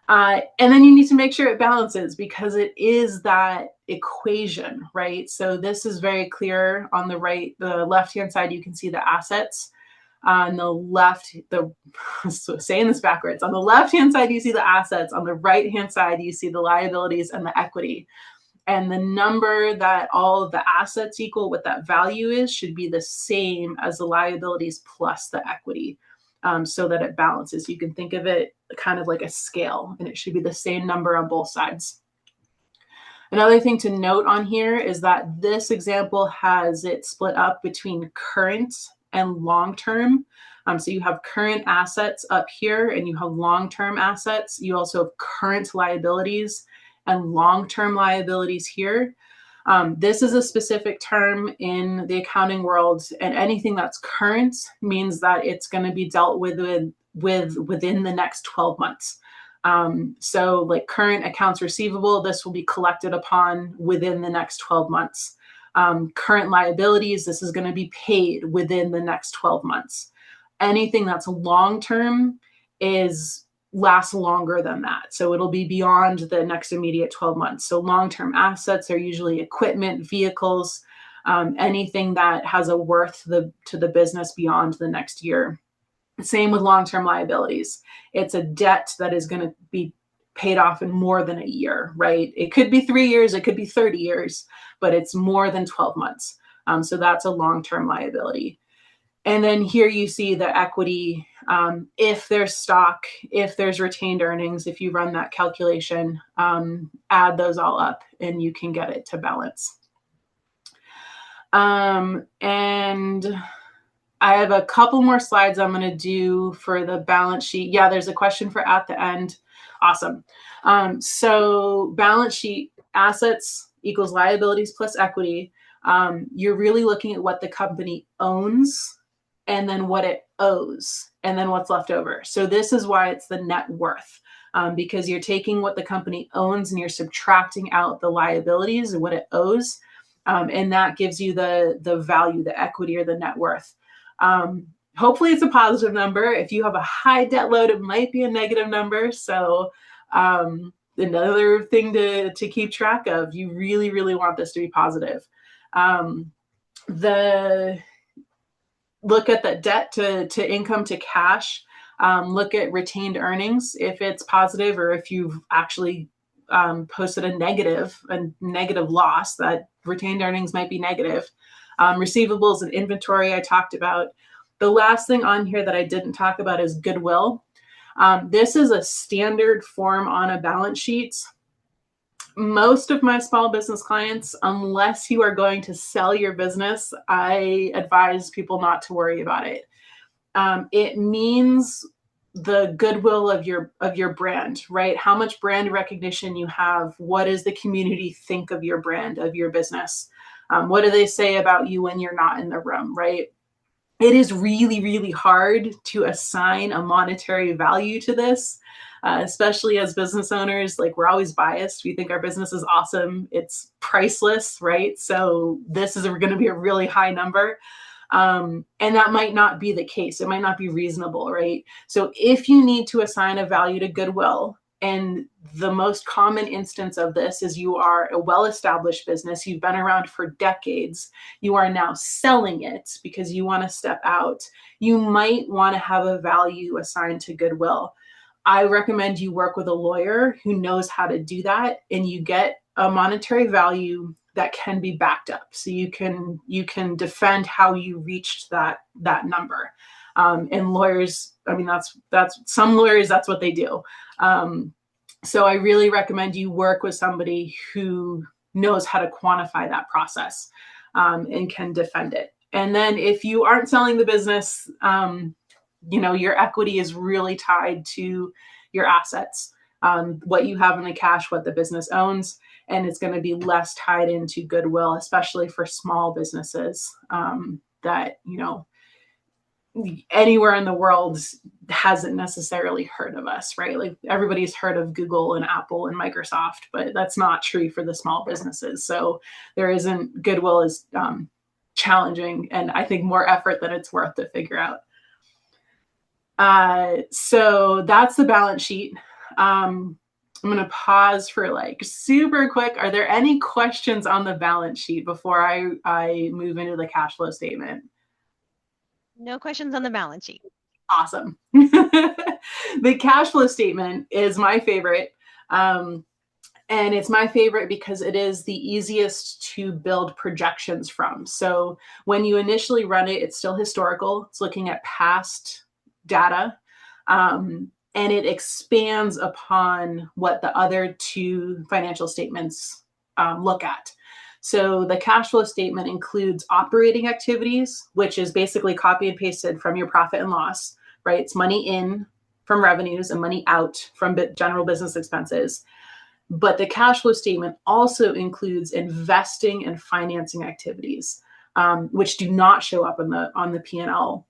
And then you need to make sure it balances because it is that equation, right? So this is very clear on the left-hand side, you can see the assets. On the left, saying this backwards, on the left-hand side, you see the assets. On the right-hand side, you see the liabilities and the equity. And the number that all of the assets equal, what that value is, should be the same as the liabilities plus the equity, so that it balances. You can think of it kind of like a scale, and it should be the same number on both sides. Another thing to note on here is that this example has it split up between current and long-term. So you have current assets up here and you have long-term assets. You also have current liabilities and long-term liabilities here. This is a specific term in the accounting world, and anything that's current means that it's going to be dealt with within the next 12 months. So like current accounts receivable, this will be collected upon within the next 12 months. Current liabilities, this is going to be paid within the next 12 months. Anything that's long-term lasts longer than that. So it'll be beyond the next immediate 12 months. So long-term assets are usually equipment, vehicles, anything that has a worth to the business beyond the next year. Same with long-term liabilities. It's a debt that is going to be paid off in more than a year, right? It could be 3 years, it could be 30 years, but it's more than 12 months. So that's a long-term liability. And then here you see the equity, if there's stock, if there's retained earnings, if you run that calculation, add those all up and you can get it to balance. And I have a couple more slides I'm going to do for the balance sheet. Yeah, there's a question for at the end. Awesome. So balance sheet, assets equals liabilities plus equity. You're really looking at what the company owns and then what it owes and then what's left over. So this is why it's the net worth, because you're taking what the company owns and you're subtracting out the liabilities and what it owes. And that gives you the value, the equity or the net worth. Hopefully it's a positive number. If you have a high debt load, it might be a negative number. So another thing to keep track of, you really, really want this to be positive. Look at the debt to income to cash. Look at retained earnings, if it's positive or if you've actually posted a negative loss, that retained earnings might be negative. Receivables and inventory I talked about. The last thing on here that I didn't talk about is goodwill. This is a standard form on a balance sheet. Most of my small business clients, unless you are going to sell your business, I advise people not to worry about it. It means the goodwill of your brand, right? How much brand recognition you have. What does the community think of your brand, of your business? What do they say about you when you're not in the room, right? It is really, really hard to assign a monetary value to this, especially as business owners. Like, we're always biased. We think our business is awesome. It's priceless, right? So this is going to be a really high number. And that might not be the case. It might not be reasonable, right? So if you need to assign a value to goodwill, and the most common instance of this is you are a well-established business, you've been around for decades, you are now selling it because you want to step out, you might want to have a value assigned to goodwill. I recommend you work with a lawyer who knows how to do that, and you get a monetary value that can be backed up. So you can defend how you reached that number. And lawyers, I mean, that's some lawyers, that's what they do. So I really recommend you work with somebody who knows how to quantify that process, and can defend it. And then if you aren't selling the business, your equity is really tied to your assets, what you have in the cash, what the business owns, and it's going to be less tied into goodwill, especially for small businesses, that, anywhere in the world hasn't necessarily heard of us, right? Like everybody's heard of Google and Apple and Microsoft, but that's not true for the small businesses. So goodwill is challenging, and I think more effort than it's worth to figure out. So that's the balance sheet. I'm going to pause for like super quick. Are there any questions on the balance sheet before I move into the cash flow statement?
No questions on the balance sheet.
Awesome. The cash flow statement is my favorite. And it's my favorite because it is the easiest to build projections from. So when you initially run it, it's still historical. It's looking at past data. And it expands upon what the other two financial statements look at. So the cash flow statement includes operating activities, which is basically copy and pasted from your profit and loss, right? It's money in from revenues and money out from general business expenses. But the cash flow statement also includes investing and financing activities, which do not show up on the P&L.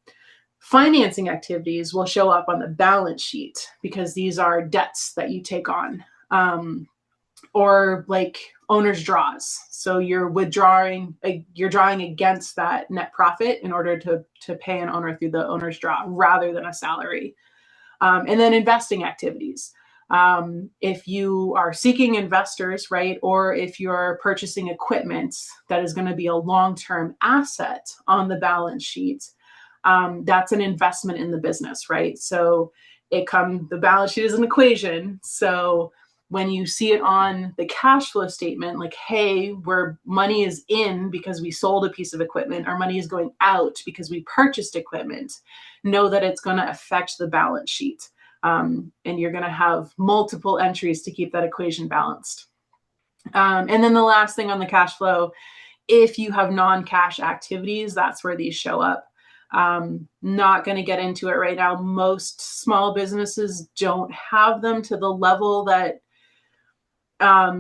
Financing activities will show up on the balance sheet because these are debts that you take on, or like owner's draws. So you're drawing against that net profit in order to pay an owner through the owner's draw rather than a salary. And then investing activities. If you are seeking investors, right, or if you're purchasing equipment that is going to be a long-term asset on the balance sheet, that's an investment in the business, right? So the balance sheet is an equation. So when you see it on the cash flow statement, like, hey, where money is in because we sold a piece of equipment, our money is going out because we purchased equipment, know that it's going to affect the balance sheet. And you're going to have multiple entries to keep that equation balanced. And then the last thing on the cash flow, if you have non-cash activities, that's where these show up. Not going to get into it right now. Most small businesses don't have them to the level that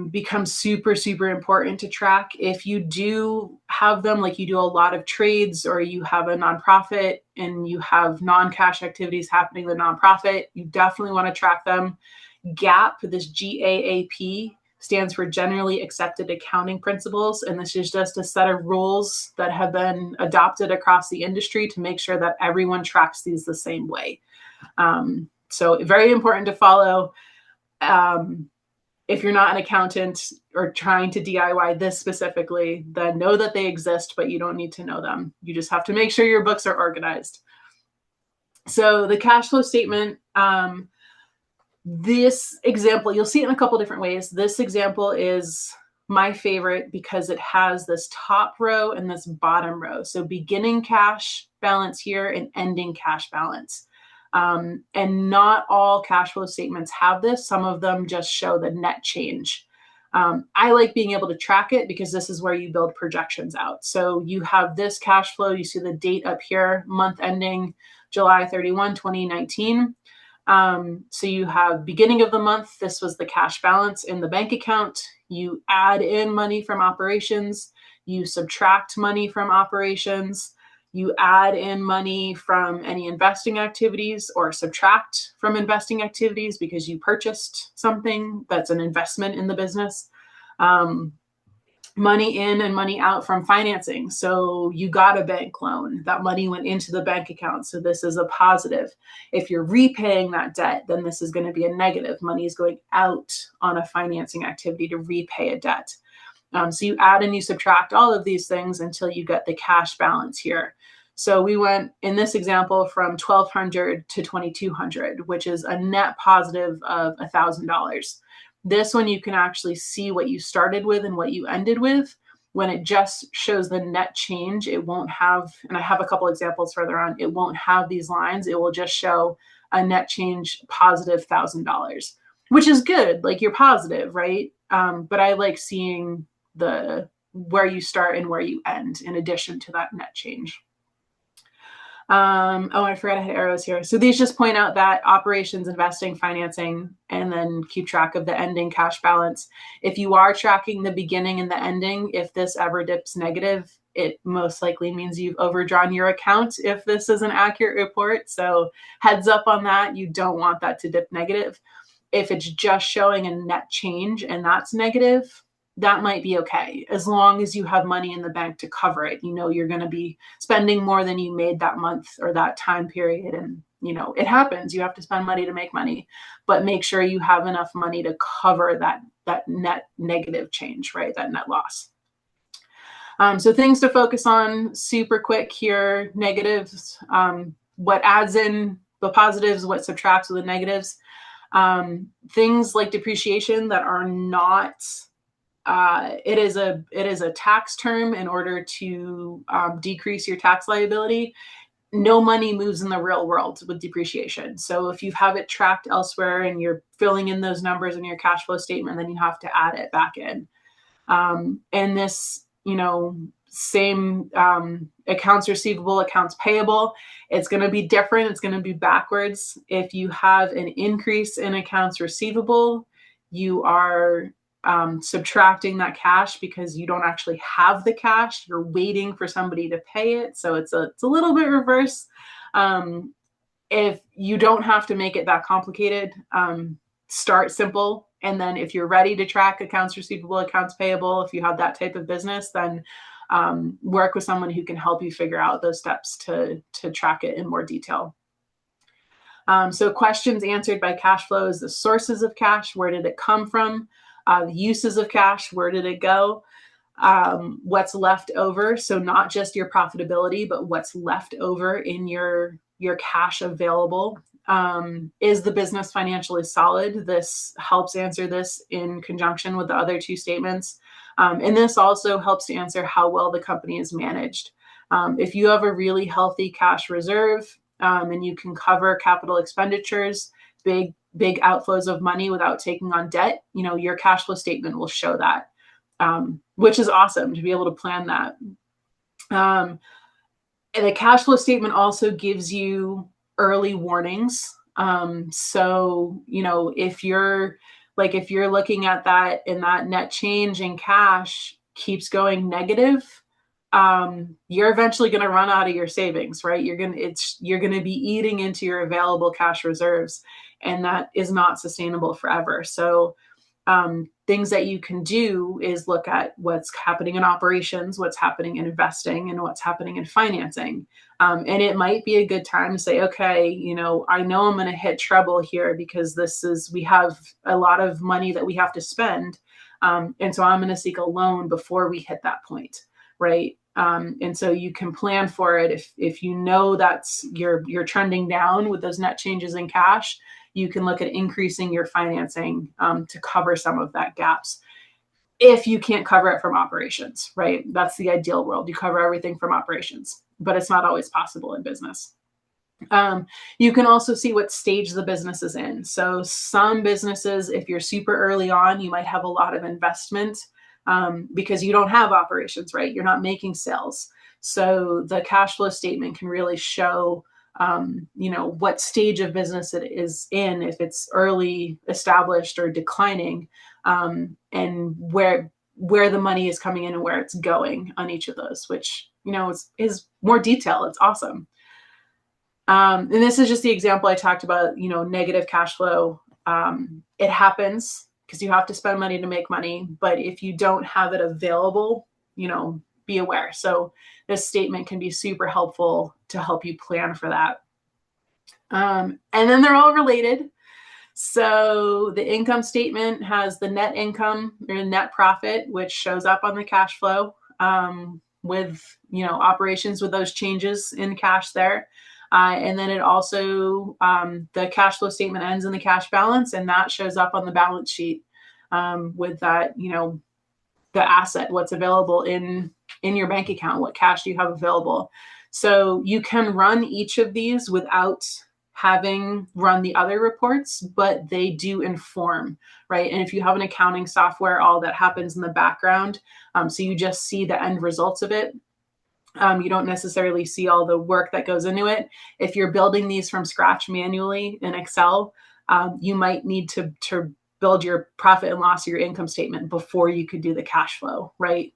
becomes super, super important to track. If you do have them, like you do a lot of trades or you have a nonprofit and you have non-cash activities happening in the nonprofit, you definitely want to track them. GAAP, this GAAP, stands for Generally Accepted Accounting Principles. And this is just a set of rules that have been adopted across the industry to make sure that everyone tracks these the same way. So very important to follow. If you're not an accountant or trying to DIY this specifically, then know that they exist, but you don't need to know them. You just have to make sure your books are organized. So the cash flow statement, this example, you'll see it in a couple different ways. This example is my favorite because it has this top row and this bottom row. So beginning cash balance here and ending cash balance. And not all cash flow statements have this. Some of them just show the net change. I like being able to track it because this is where you build projections out. So you have this cash flow. You see the date up here, month ending July 31, 2019. So you have beginning of the month. This was the cash balance in the bank account. You add in money from operations. You subtract money from operations. You add in money from any investing activities or subtract from investing activities because you purchased something that's an investment in the business. Money in and money out from financing. So you got a bank loan. That money went into the bank account. So this is a positive. If you're repaying that debt, then this is going to be a negative. Money is going out on a financing activity to repay a debt. So you add and you subtract all of these things until you get the cash balance here. So we went in this example from $1,200 to $2,200, which is a net positive of $1,000. This one you can actually see what you started with and what you ended with. when it just shows the net change, it won't have, and I have a couple examples further on, it won't have these lines. It will just show a net change positive $1,000, which is good. Like you're positive, right? But I like seeing the where you start and where you end in addition to that net change. Oh, I forgot I had arrows here. So these just point out that operations, investing, financing, and then keep track of the ending cash balance. If you are tracking the beginning and the ending, if this ever dips negative, it most likely means you've overdrawn your account if this is an accurate report. So heads up on that. You don't want that to dip negative. If it's just showing a net change and that's negative, that might be okay, as long as you have money in the bank to cover it. You know, you're going to be spending more than you made that month or that time period. And, you know, it happens. You have to spend money to make money, but make sure you have enough money to cover that net negative change, right? That net loss. So things to focus on super quick here: negatives, what adds in the positives, what subtracts with the negatives. Things like depreciation that are not, it is a tax term in order to decrease your tax liability. No money moves in the real world with depreciation. So if you have it tracked elsewhere and you're filling in those numbers in your cash flow statement, then you have to add it back in. And this, you know, same accounts receivable, accounts payable, it's going to be different. It's going to be backwards. If you have an increase in accounts receivable, you are subtracting that cash because you don't actually have the cash. You're waiting for somebody to pay it. So it's a little bit reverse. If you don't have to make it that complicated, start simple. And then if you're ready to track accounts receivable, accounts payable, if you have that type of business, then work with someone who can help you figure out those steps to track it in more detail. So questions answered by cash flow is the sources of cash. Where did it come from? The uses of cash. Where did it go? What's left over. So not just your profitability, but what's left over in your cash available. Is the business financially solid? This helps answer this in conjunction with the other two statements. And this also helps to answer how well the company is managed. If you have a really healthy cash reserve and you can cover capital expenditures, big outflows of money without taking on debt, you know, your cash flow statement will show that, which is awesome to be able to plan that. And the cash flow statement also gives you early warnings. So, you know, if you're looking at that and that net change in cash keeps going negative, you're eventually going to run out of your savings, right? You're going to be eating into your available cash reserves, and that is not sustainable forever. So, things that you can do is look at what's happening in operations, what's happening in investing, and what's happening in financing. And it might be a good time to say, okay, you know, I know I'm going to hit trouble here because we have a lot of money that we have to spend. And so I'm going to seek a loan before we hit that point, right? And so you can plan for it. If you know that's you're trending down with those net changes in cash, you can look at increasing your financing to cover some of that gaps. If you can't cover it from operations, right? That's the ideal world. You cover everything from operations, but it's not always possible in business. You can also see what stage the business is in. So some businesses, if you're super early on, you might have a lot of investment because you don't have operations, right? You're not making sales. So the cash flow statement can really show you know, what stage of business it is in, if it's early, established, or declining, and where the money is coming in and where it's going on each of those, which, you know, is more detail. It's awesome. And this is just the example I talked about, you know, negative cash flow. It happens because you have to spend money to make money, but if you don't have it available, you know, be aware. So this statement can be super helpful to help you plan for that. And then they're all related. So the income statement has the net income or net profit, which shows up on the cash flow with, you know, operations with those changes in cash there. And then it also, the cash flow statement ends in the cash balance, and that shows up on the balance sheet with that, you know, the asset, what's available in your bank account, what cash do you have available. So you can run each of these without having run the other reports, but they do inform, right? And if you have an accounting software, all that happens in the background. So you just see the end results of it. You don't necessarily see all the work that goes into it. If you're building these from scratch manually in Excel, you might need to build your profit and loss or your income statement before you could do the cash flow, right?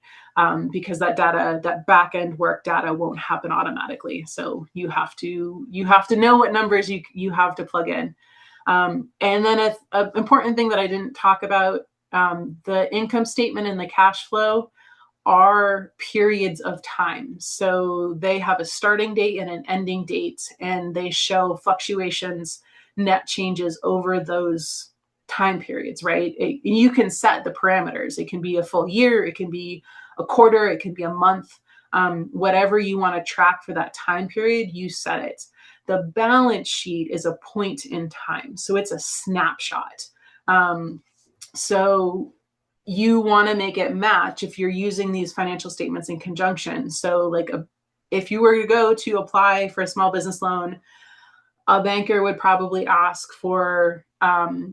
Because that data, that back end work data, won't happen automatically. So you have to know what numbers you have to plug in. And then an important thing that I didn't talk about, the income statement and the cash flow are periods of time. So they have a starting date and an ending date, and they show fluctuations, net changes over those time periods, right? You can set the parameters. It can be a full year, it can be a quarter, it can be a month. Whatever you want to track for that time period, you set it. The balance sheet is a point in time. So it's a snapshot. So you want to make it match if you're using these financial statements in conjunction. So like if you were to go to apply for a small business loan, a banker would probably ask for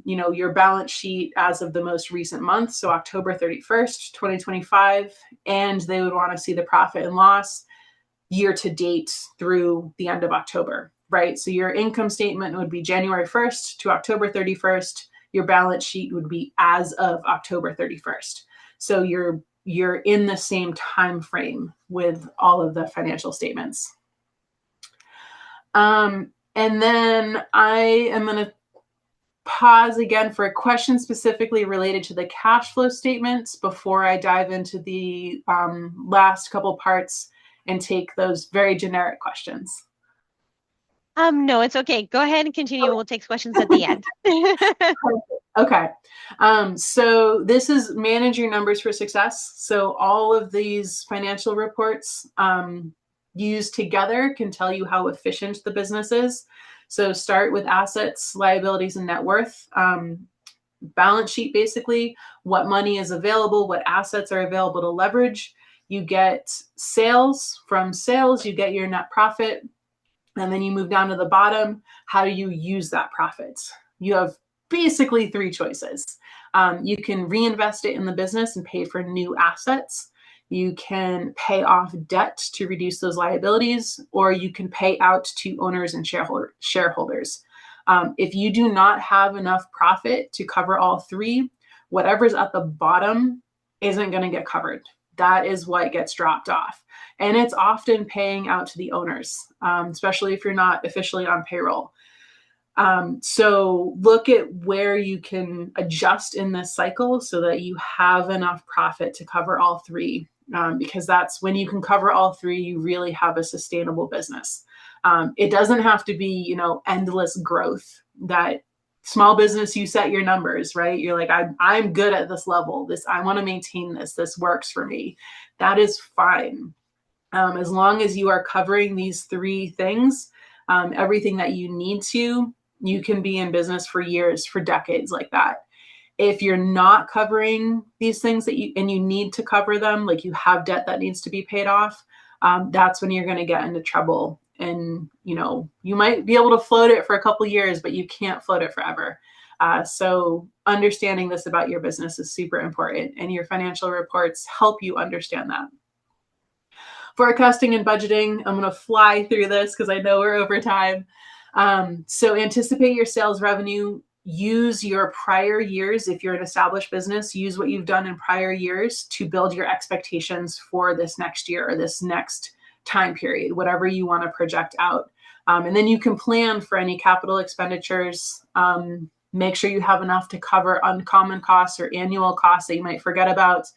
your balance sheet as of the most recent month, so October 31st, 2025, and they would want to see the profit and loss year to date through the end of October, right? So your income statement would be January 1st to October 31st. Your balance sheet would be as of October 31st. So you're in the same time frame with all of the financial statements. And then I am going to pause again for a question specifically related to the cash flow statements before I dive into the last couple parts and take those very generic questions.
No, it's okay. Go ahead and continue. We'll take questions at the end.
Okay. So this is manage your numbers for success. So all of these financial reports used together can tell you how efficient the business is. So start with assets, liabilities, and net worth. Balance sheet, basically, what money is available, what assets are available to leverage. You get sales. From sales, you get your net profit. And then you move down to the bottom. How do you use that profit? You have basically three choices. You can reinvest it in the business and pay for new assets. You can pay off debt to reduce those liabilities, or you can pay out to owners and shareholders. If you do not have enough profit to cover all three, whatever's at the bottom isn't going to get covered. That is what gets dropped off. And it's often paying out to the owners, especially if you're not officially on payroll. So look at where you can adjust in this cycle so that you have enough profit to cover all three, because that's when you can cover all three, you really have a sustainable business. It doesn't have to be, endless growth. That small business, you set your numbers, right? You're like, I'm good at this level. I want to maintain this. This works for me. That is fine. As long as you are covering these three things, everything that you need to, you can be in business for years, for decades like that. If you're not covering these things and you need to cover them, like you have debt that needs to be paid off, that's when you're going to get into trouble. And, you might be able to float it for a couple of years, but you can't float it forever. So understanding this about your business is super important, and your financial reports help you understand that. Forecasting and budgeting, I'm going to fly through this because I know we're over time. So anticipate your sales revenue. Use your prior years. If you're an established business, use what you've done in prior years to build your expectations for this next year or this next time period, whatever you want to project out. And then you can plan for any capital expenditures. Make sure you have enough to cover uncommon costs or annual costs that you might forget about.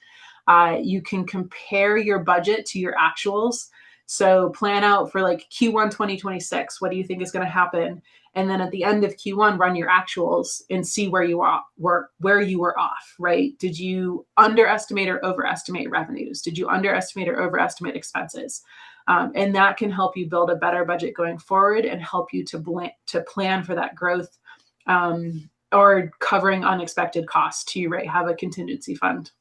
You can compare your budget to your actuals. So plan out for like Q1 2026. What do you think is going to happen? And then at the end of Q1, run your actuals and see where you were off, right? Did you underestimate or overestimate revenues? Did you underestimate or overestimate expenses? And that can help you build a better budget going forward and help you to plan for that growth, or covering unexpected costs too, right? Have a contingency fund.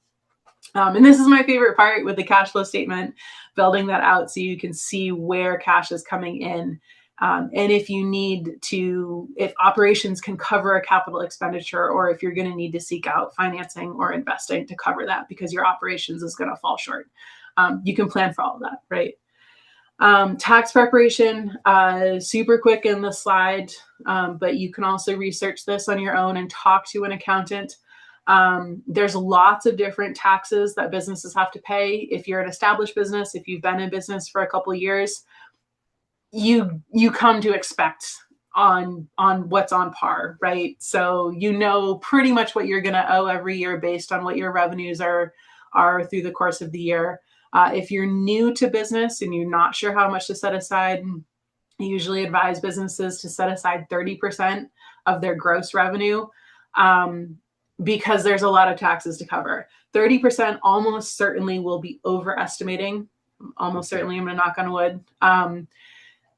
And this is my favorite part with the cash flow statement, building that out so you can see where cash is coming in. And if you need to, if operations can cover a capital expenditure, or if you're going to need to seek out financing or investing to cover that because your operations is going to fall short. You can plan for all of that, right? Tax preparation, super quick in the slide, but you can also research this on your own and talk to an accountant. There's lots of different taxes that businesses have to pay. If you're an established business, if you've been in business for a couple of years, you come to expect on what's on par, right? So you know pretty much what you're going to owe every year based on what your revenues are through the course of the year. If you're new to business and you're not sure how much to set aside, I usually advise businesses to set aside 30% of their gross revenue, because there's a lot of taxes to cover. 30% almost certainly will be overestimating. Almost certainly, I'm going to knock on wood.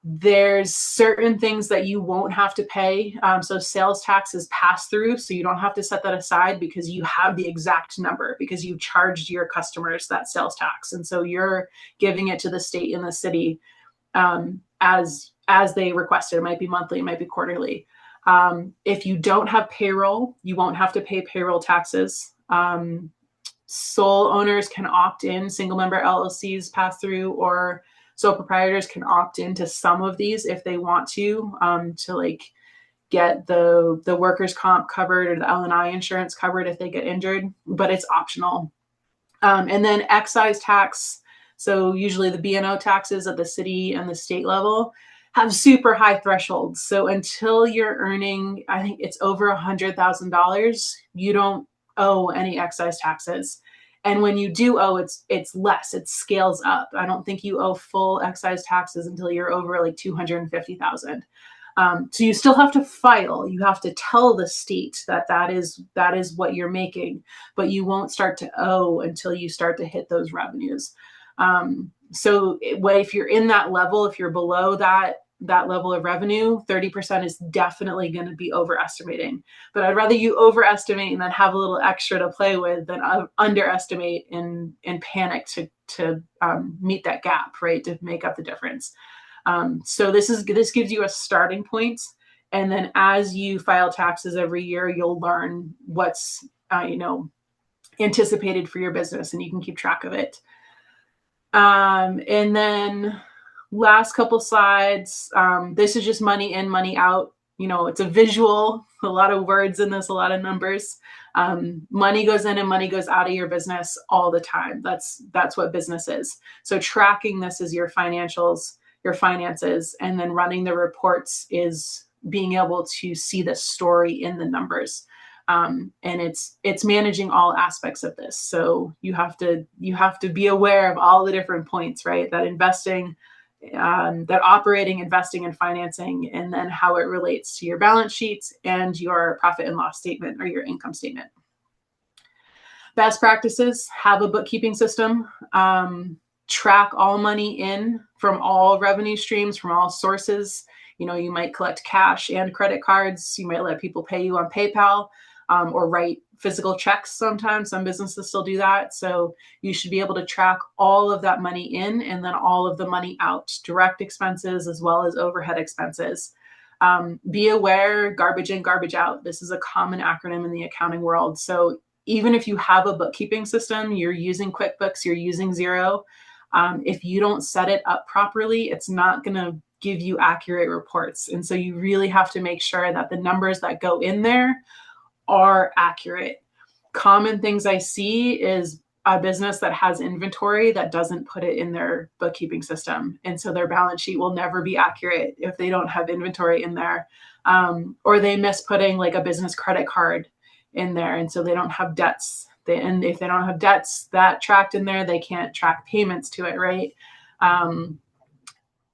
There's certain things that you won't have to pay. So sales tax is pass through. So you don't have to set that aside because you have the exact number because you charged your customers that sales tax. And so you're giving it to the state and the city as they requested. It might be monthly, it might be quarterly. If you don't have payroll, you won't have to pay payroll taxes. Sole owners can opt in, single member LLCs pass through, or sole proprietors can opt into some of these if they want to like get the workers' comp covered or the L&I insurance covered if they get injured, but it's optional. And then excise tax. So usually the B&O taxes at the city and the state level have super high thresholds. So until you're earning, I think it's over $100,000, you don't owe any excise taxes. And when you do owe, it's less. It scales up. I don't think you owe full excise taxes until you're over like 250,000. So you still have to file. You have to tell the state that is what you're making, but you won't start to owe until you start to hit those revenues. So if you're in that level, if you're below that level of revenue, 30% is definitely going to be overestimating. But I'd rather you overestimate and then have a little extra to play with than underestimate and panic to meet that gap, right? To make up the difference. So this gives you a starting point. And then as you file taxes every year, you'll learn what's, anticipated for your business, and you can keep track of it. And then last couple slides, this is just money in, money out. It's a visual, a lot of words in this, a lot of numbers. Money goes in and money goes out of your business all the time. That's what business is. So tracking this is your financials, your finances, and then running the reports is being able to see the story in the numbers. And it's managing all aspects of this. So you have to be aware of all the different points, right? That investing, that operating, investing, and financing, and then how it relates to your balance sheets and your profit and loss statement or your income statement. Best practices: have a bookkeeping system. Track all money in from all revenue streams, from all sources. You might collect cash and credit cards. You might let people pay you on PayPal. Or write physical checks sometimes. Some businesses still do that. So you should be able to track all of that money in and then all of the money out, direct expenses as well as overhead expenses. Be aware, garbage in, garbage out. This is a common acronym in the accounting world. So even if you have a bookkeeping system, you're using QuickBooks, you're using Xero, if you don't set it up properly, it's not going to give you accurate reports. And so you really have to make sure that the numbers that go in there are accurate. Common things I see is a business that has inventory that doesn't put it in their bookkeeping system. And so their balance sheet will never be accurate if they don't have inventory in there. Or they miss putting like a business credit card in there. And so they don't have debts. And if they don't have debts that tracked in there, they can't track payments to it, right?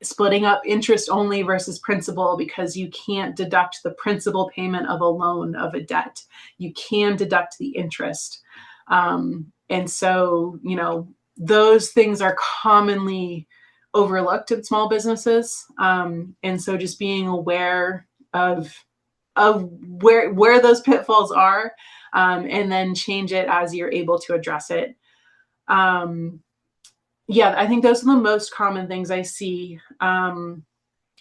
Splitting up interest only versus principal, because you can't deduct the principal payment of a loan, of a debt. You can deduct the interest. And so, those things are commonly overlooked in small businesses. And so just being aware of where those pitfalls are, and then change it as you're able to address it. Yeah, I think those are the most common things I see.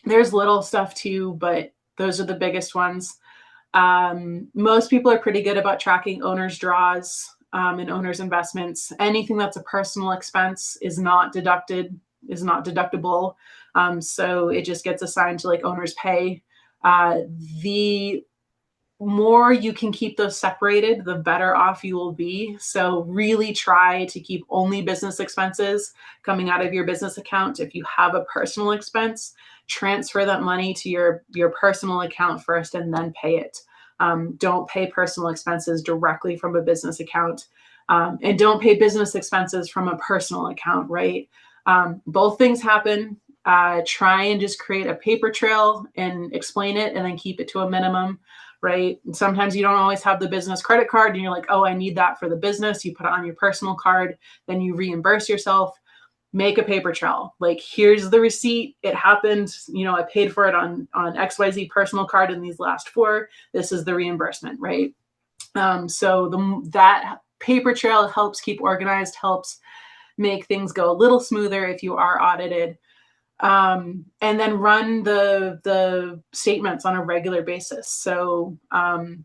There's little stuff too, but those are the biggest ones. Most people are pretty good about tracking owners' draws and owners' investments. Anything that's a personal expense is not deductible. So it just gets assigned to like owner's pay. The more you can keep those separated, the better off you will be. So really try to keep only business expenses coming out of your business account. If you have a personal expense, transfer that money to your personal account first and then pay it. Don't pay personal expenses directly from a business account. And don't pay business expenses from a personal account, right? Both things happen. Try and just create a paper trail and explain it and then keep it to a minimum, right? And sometimes you don't always have the business credit card and you're like, oh, I need that for the business. You put it on your personal card, then you reimburse yourself. Make a paper trail. Like, here's the receipt. It happened. I paid for it on XYZ personal card in these last 4. This is the reimbursement, right? So that paper trail helps keep organized, helps make things go a little smoother if you are audited. And then run the statements on a regular basis. So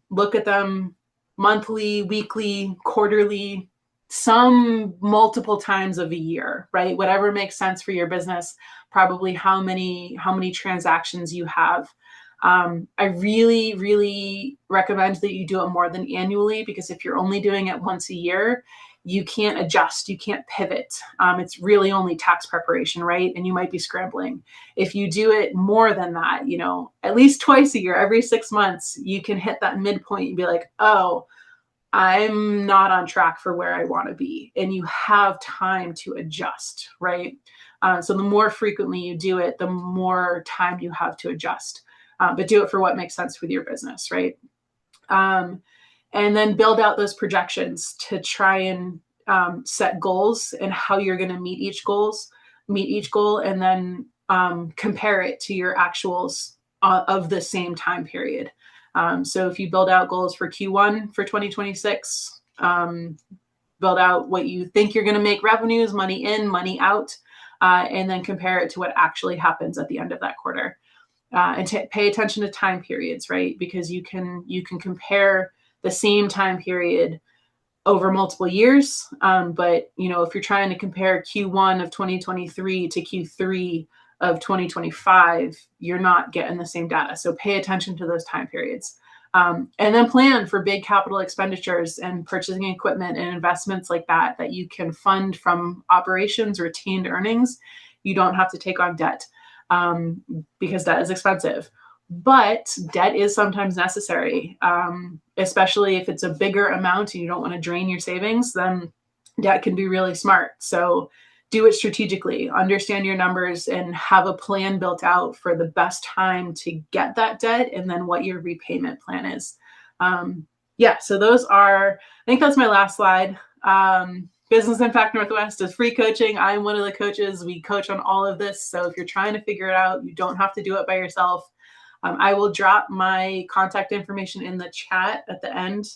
look at them monthly, weekly, quarterly, some multiple times of a year, right? Whatever makes sense for your business, probably how many transactions you have. I really, really recommend that you do it more than annually, because if you're only doing it once a year, you can't adjust, you can't pivot. It's really only tax preparation, right? And you might be scrambling. If you do it more than that, at least twice a year, every 6 months, you can hit that midpoint and be like, oh, I'm not on track for where I want to be. And you have time to adjust, right? So the more frequently you do it, the more time you have to adjust. But do it for what makes sense with your business, right? And then build out those projections to try and set goals and how you're going to meet each goal, and then compare it to your actuals of the same time period. So if you build out goals for Q1 for 2026, build out what you think you're going to make revenues, money in, money out, and then compare it to what actually happens at the end of that quarter. And pay attention to time periods, right? Because you can compare the same time period over multiple years. But if you're trying to compare Q1 of 2023 to Q3 of 2025, you're not getting the same data. So pay attention to those time periods. And then plan for big capital expenditures and purchasing equipment and investments like that you can fund from operations, retained earnings. You don't have to take on debt, because debt is expensive. But debt is sometimes necessary, especially if it's a bigger amount and you don't want to drain your savings. Then debt can be really smart. So do it strategically, understand your numbers, and have a plan built out for the best time to get that debt, and then what your repayment plan is. So those are, I think that's my last slide. Business Impact Northwest is free coaching. I'm one of the coaches. We coach on all of this. So if you're trying to figure it out, you don't have to do it by yourself. I will drop my contact information in the chat at the end.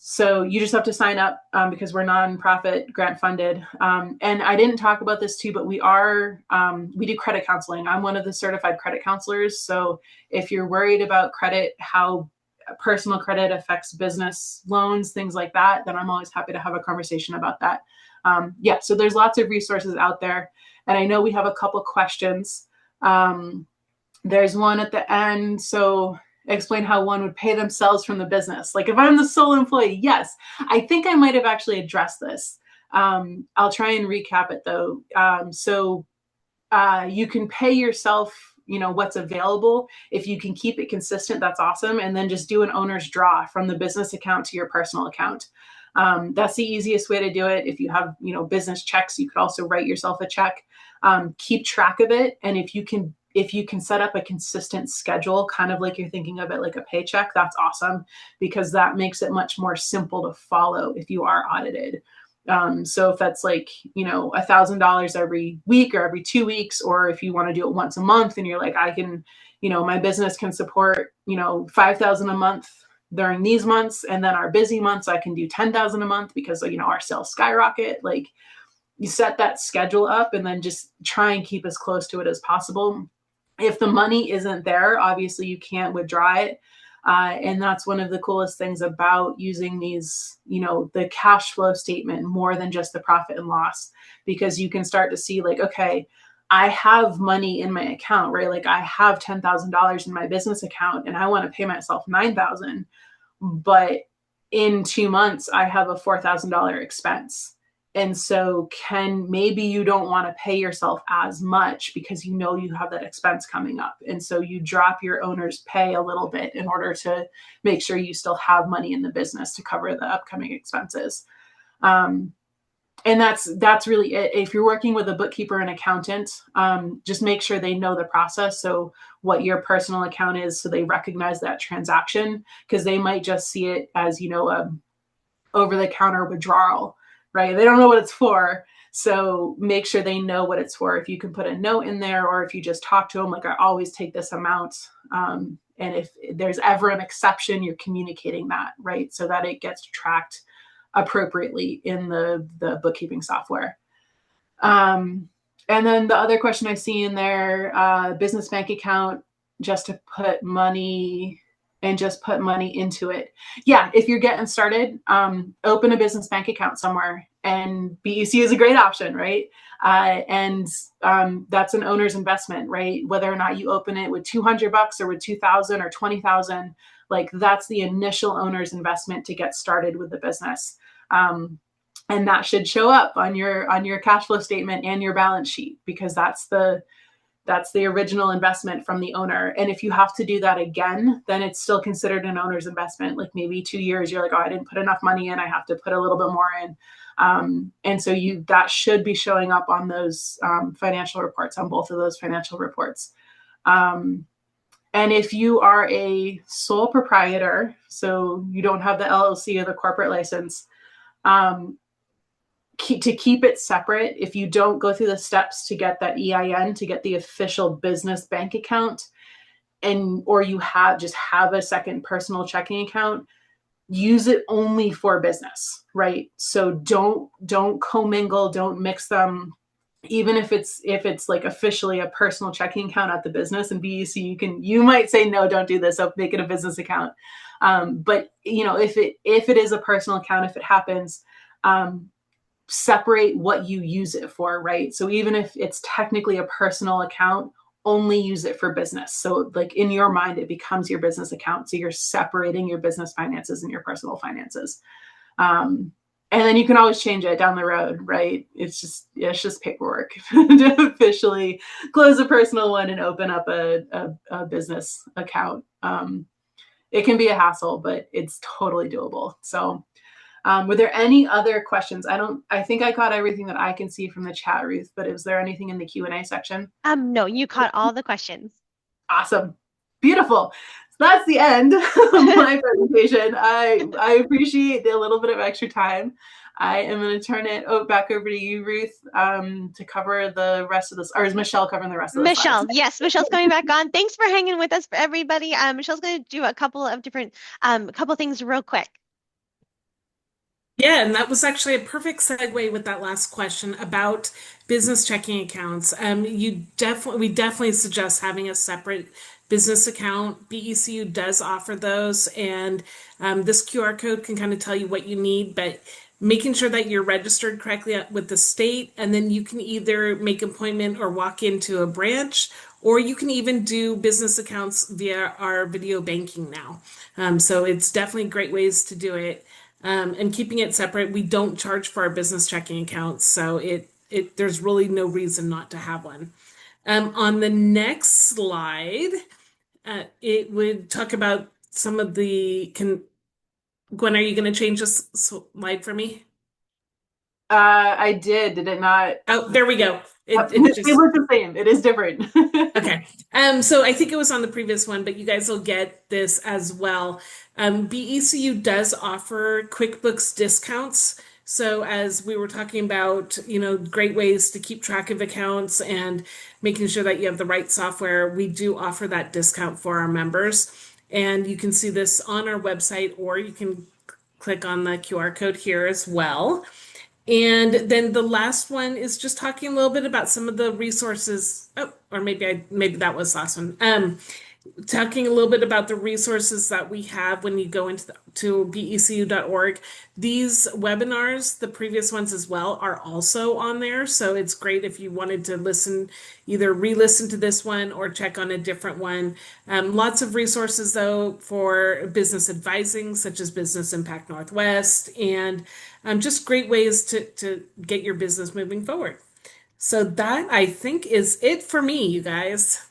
So you just have to sign up, because we're nonprofit, grant funded. And I didn't talk about this too, but we do credit counseling. I'm one of the certified credit counselors. So if you're worried about credit, how personal credit affects business loans, things like that, then I'm always happy to have a conversation about that. So there's lots of resources out there. And I know we have a couple questions. There's one at the end. So explain how one would pay themselves from the business. Like if I'm the sole employee, yes, I think I might have actually addressed this. I'll try and recap it though. You can pay yourself, what's available. If you can keep it consistent, that's awesome. And then just do an owner's draw from the business account to your personal account. That's the easiest way to do it. If you have, business checks, you could also write yourself a check. Keep track of it. And if you can set up a consistent schedule, kind of like you're thinking of it like a paycheck, that's awesome, because that makes it much more simple to follow if you are audited. So if that's like, $1,000 every week or every 2 weeks, or if you want to do it once a month and you're like, I can, my business can support, $5,000 a month during these months, and then our busy months I can do 10,000 a month because our sales skyrocket. Like, you set that schedule up and then just try and keep as close to it as possible. If the money isn't there, obviously you can't withdraw it. And that's one of the coolest things about using these, the cash flow statement more than just the profit and loss, because you can start to see like, okay, I have money in my account, right? Like, I have $10,000 in my business account and I want to pay myself 9,000, but in 2 months I have a $4,000 expense. And so maybe you don't want to pay yourself as much because you have that expense coming up. And so you drop your owner's pay a little bit in order to make sure you still have money in the business to cover the upcoming expenses. And that's really it. If you're working with a bookkeeper and accountant, just make sure they know the process. So what your personal account is, so they recognize that transaction, because they might just see it as, a over-the-counter withdrawal, right? They don't know what it's for. So make sure they know what it's for. If you can put a note in there, or if you just talk to them, like, I always take this amount. And if there's ever an exception, you're communicating that, right? So that it gets tracked appropriately in the bookkeeping software. And then the other question I see in there, business bank account, just to put money into it. Yeah, if you're getting started, open a business bank account somewhere, and BECU is a great option, right? And that's an owner's investment, right? Whether or not you open it with $200 or with 2,000 or 20,000, like, that's the initial owner's investment to get started with the business. And that should show up on your cash flow statement and your balance sheet, because that's the original investment from the owner. And if you have to do that again, then it's still considered an owner's investment. Like, maybe 2 years, you're like, oh, I didn't put enough money in, I have to put a little bit more in. And so that should be showing up on those financial reports, on both of those financial reports. And if you are a sole proprietor, so you don't have the LLC or the corporate license, to keep it separate, if you don't go through the steps to get that EIN, to get the official business bank account, or you just have a second personal checking account, use it only for business, right? So don't commingle, don't mix them. Even if it's like officially a personal checking account at the business and BEC, you might say, no, don't do this, I'll make it a business account. But if it is a personal account, if it happens, separate what you use it for, right? So even if it's technically a personal account, only use it for business. So, like, in your mind, it becomes your business account. So you're separating your business finances and your personal finances. And then you can always change it down the road, right? It's just paperwork to officially close a personal one and open up a business account. It can be a hassle, but it's totally doable. So, were there any other questions? I think I caught everything that I can see from the chat, Ruth, but is there anything in the Q&A section?
No, you caught all the questions.
Awesome. Beautiful. So that's the end of my presentation. I appreciate the little bit of extra time. I am going to turn it back over to you, Ruth, to cover the rest of this. Or is Michelle covering the rest of the slides?
Michelle, yes, Michelle's coming back on. Thanks for hanging with us, for everybody. Michelle's going to do a couple of different, couple things real quick.
Yeah, and that was actually a perfect segue with that last question about business checking accounts. We definitely suggest having a separate business account. BECU does offer those, and this QR code can kind of tell you what you need, but making sure that you're registered correctly with the state, and then you can either make an appointment or walk into a branch, or you can even do business accounts via our video banking now. So it's definitely great ways to do it. And keeping it separate, we don't charge for our business checking accounts, so there's really no reason not to have one. On the next slide, it would talk about some of Gwen, are you going to change this slide for me?
I did. Did it not?
Oh, there we go.
It looks the same. It is different.
Okay. So I think it was on the previous one, but you guys will get this as well. BECU does offer QuickBooks discounts. So as we were talking about, great ways to keep track of accounts and making sure that you have the right software, we do offer that discount for our members. And you can see this on our website, or you can click on the QR code here as well. And then the last one is just talking a little bit about some of the resources. Oh, or maybe that was the last one. Talking a little bit about the resources that we have when you go to becu.org. These webinars, the previous ones as well, are also on there. So it's great if you wanted to listen, either re-listen to this one or check on a different one. Lots of resources though for business advising, such as Business Impact Northwest, and just great ways to get your business moving forward. So that I think is it for me, you guys.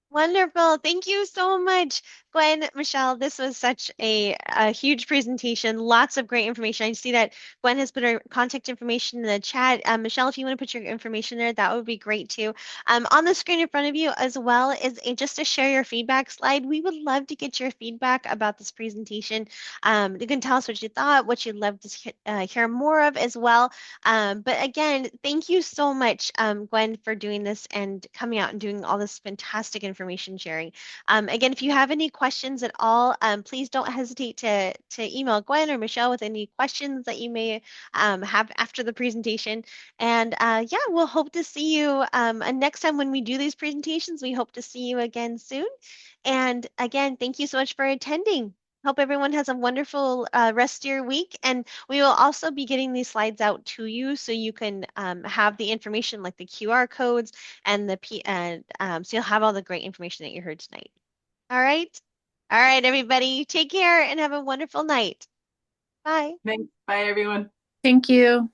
Wonderful. Thank you so much, Gwen, Michelle. This was such a huge presentation. Lots of great information. I see that Gwen has put her contact information in the chat. Michelle, if you want to put your information there, that would be great too. On the screen in front of you as well is just to share your feedback slide. We would love to get your feedback about this presentation. You can tell us what you thought, what you'd love to hear more of as well. But again, thank you so much, Gwen, for doing this and coming out and doing all this fantastic information sharing. Again, if you have any questions at all, please don't hesitate to email Gwen or Michelle with any questions that you may have after the presentation. And yeah, we'll hope to see you and next time when we do these presentations. We hope to see you again soon. And again, thank you so much for attending. Hope everyone has a wonderful rest of your week. And we will also be getting these slides out to you so you can have the information like the QR codes and so you'll have all the great information that you heard tonight. All right. All right, everybody. Take care and have a wonderful night. Bye.
Thanks. Bye, everyone.
Thank you.